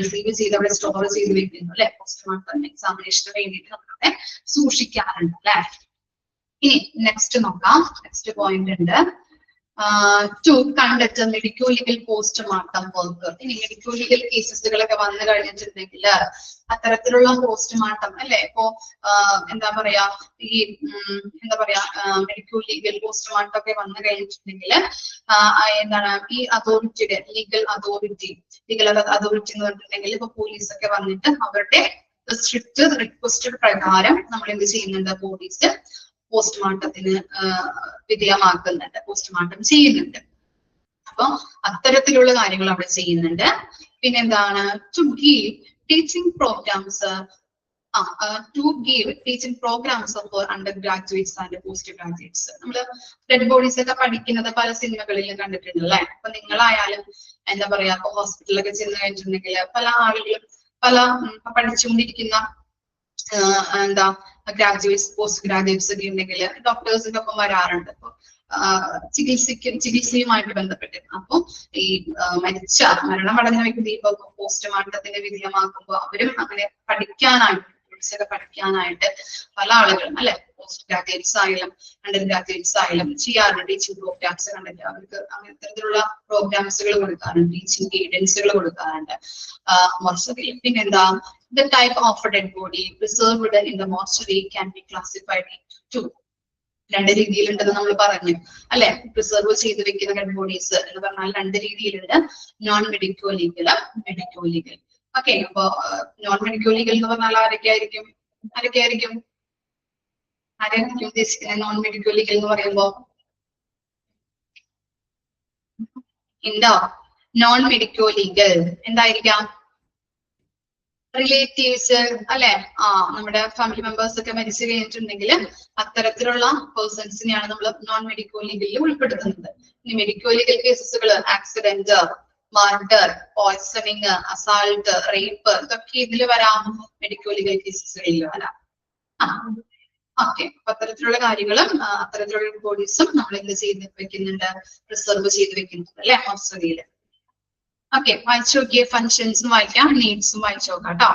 റിസീവ് ചെയ്ത് അവിടെ സ്റ്റോർ ചെയ്ത് വെക്കുന്നു അല്ലെ. പോസ്റ്റ്മോർട്ടം എക്സാമിനേഷന് വേണ്ടിയിട്ട് നമ്മളവിടെ സൂക്ഷിക്കാറുണ്ട് അല്ലെ. ഇനി നെക്സ്റ്റ് നോക്കാം, നെക്സ്റ്റ് പോയിന്റ് ഉണ്ട് to conduct medico legal postmortem work. ഇനി മെഡിക്കോ ലീഗൽ കേസസുകളൊക്കെ വന്നു കഴിഞ്ഞിട്ടുണ്ടെങ്കിൽ അത്തരത്തിലുള്ള പോസ്റ്റ്മോർട്ടം അല്ലെ. ഇപ്പോ എന്താ പറയാ ഈ എന്താ പറയാ മെഡിക്കോ ലീഗൽ പോസ്റ്റ്മോർട്ടം ഒക്കെ വന്നു കഴിഞ്ഞിട്ടുണ്ടെങ്കിൽ എന്താണ് ഈ അതോറിറ്റിയുടെ ലീഗൽ അതോറിറ്റി എന്ന് പറഞ്ഞിട്ടുണ്ടെങ്കിൽ ഇപ്പൊ പോലീസ് ഒക്കെ വന്നിട്ട് അവരുടെ സ്ട്രിക്റ്റ് റിക്വസ്റ്റ് പ്രകാരം നമ്മൾ എന്ത് ചെയ്യുന്നുണ്ട്, പോലീസ് പോസ്റ്റ്മോർട്ടത്തിന് വിധേയമാക്കുന്നുണ്ട്, പോസ്റ്റ്മോർട്ടം ചെയ്യുന്നുണ്ട്. അപ്പൊ അത്തരത്തിലുള്ള കാര്യങ്ങൾ അവിടെ ചെയ്യുന്നുണ്ട്. പിന്നെ എന്താണ്, to give teaching programmes for undergraduates and postgraduates. നമ്മള് ഡെഡ് ബോഡീസ് ഒക്കെ പഠിക്കുന്നത് പല സിനിമകളിലും കണ്ടിട്ടുണ്ട് അല്ലെ. അപ്പൊ നിങ്ങളായാലും എന്താ പറയാ ഇപ്പൊ ഹോസ്പിറ്റലിലൊക്കെ ചെന്ന് കഴിഞ്ഞിട്ടുണ്ടെങ്കിൽ പല ആളുകളും പല പഠിച്ചുകൊണ്ടിരിക്കുന്ന എന്താ ഗ്രാജുവേറ്റ്സ് പോസ്റ്റ് ഗ്രാജുവേറ്റ്സ് ഒക്കെ ഉണ്ടെങ്കിൽ ഡോക്ടേഴ്സിന്റെ ഒപ്പം വരാറുണ്ട്. അപ്പൊ ചികിത്സയുമായിട്ട് ബന്ധപ്പെട്ട് അപ്പൊ ഈ മരണമടഞ്ഞ വ്യക്തി ഇപ്പൊ പോസ്റ്റ്മോർട്ടത്തിന് വിധേയമാക്കുമ്പോൾ അവരും അങ്ങനെ പഠിക്കാനായിട്ട് പഠിക്കാനായിട്ട് പല ആളുകളും അല്ലെ, പോസ്റ്റ് ഗ്രാജുവേറ്റ്സ് ആയാലും അണ്ടർ ഗ്രാജുവേറ്റ്സ് ആയാലും ചെയ്യാറുണ്ട്. ടീച്ചിങ് പ്രോഗ്രാംസ് കണ്ടിട്ട് അവർക്ക് അങ്ങനത്തരത്തിലുള്ള പ്രോഗ്രാംസുകൾ കൊടുക്കാറുണ്ട്, ടീച്ചിങ് ഗൈഡൻസുകൾ കൊടുക്കാറുണ്ട് മോർച്ചറിയിൽ. പിന്നെന്താ, the type of a dead body preserved in the mortuary can be classified into two. 2 രീതിയിലുണ്ടെന്ന് നമ്മൾ പറഞ്ഞു അല്ലെ. പ്രിസർവ് ചെയ്ത് വെക്കുന്ന ഡെഡ് ബോഡീസ് എന്ന് പറഞ്ഞാൽ 2 രീതിയിലുണ്ട്, non medico legal, medico legal. Okay. അപ്പൊ നോൺ മെഡിക്കോ ലീഗൽ എന്ന് പറഞ്ഞാൽ ആരൊക്കെയായിരിക്കും ഉദ്ദേശിക്കുന്നത്? നോൺ മെഡിക്കോ ലീഗൽ എന്ന് പറയുമ്പോ ഉണ്ടോ? നോൺ മെഡിക്കോ ലീഗൽ എന്തായിരിക്കാം? റിലേറ്റീവ്സ് അല്ലെ, നമ്മുടെ ഫാമിലി മെമ്പേഴ്സ് ഒക്കെ മരിച്ചു കഴിഞ്ഞിട്ടുണ്ടെങ്കിൽ അത്തരത്തിലുള്ള പേഴ്സൺസിനെയാണ് നമ്മൾ നോൺ മെഡിക്കോ ലീഗലിൽ ഉൾപ്പെടുത്തുന്നത്. ഇനി മെഡിക്കോ ലീഗൽ കേസസുകൾ accident, murder, poisoning, assault, rape ഇതൊക്കെ ഇതിൽ വരാം, മെഡിക്കോ ലീഗൽ കേസസുകളിൽ വരാം. ഓക്കെ. അപ്പൊ അത്തരത്തിലുള്ള കാര്യങ്ങളും അത്തരത്തിലുള്ള ബോഡീസും നമ്മൾ എന്ത് ചെയ്ത് വെക്കുന്നുണ്ട്, പ്രിസർവ് ചെയ്ത് വെക്കുന്നുണ്ട് അല്ലെ മോർച്ചറിയില്. ഓക്കെ. വായിച്ചു നോക്കിയ ഫങ്ഷൻസും വായിക്കാം, നീഡ്സും വായിച്ചു നോക്കാം കേട്ടോ.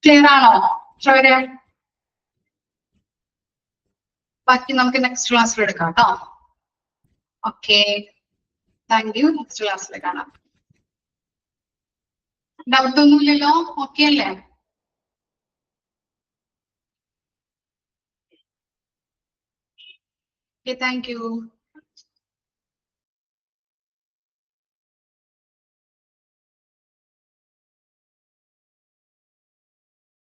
ക്ലിയർ ആണോ ശ്രവരെ? ബാക്കി നമുക്ക് നെക്സ്റ്റ് ക്ലാസ്സിൽ എടുക്കാം കേട്ടോ. Okay, thank you. നെക്സ്റ്റ് ക്ലാസ്സിൽ കാണാം. ഡൗട്ട് ഒന്നുമില്ലല്ലോ? ഓക്കെ അല്ലേ? Okay, thank you.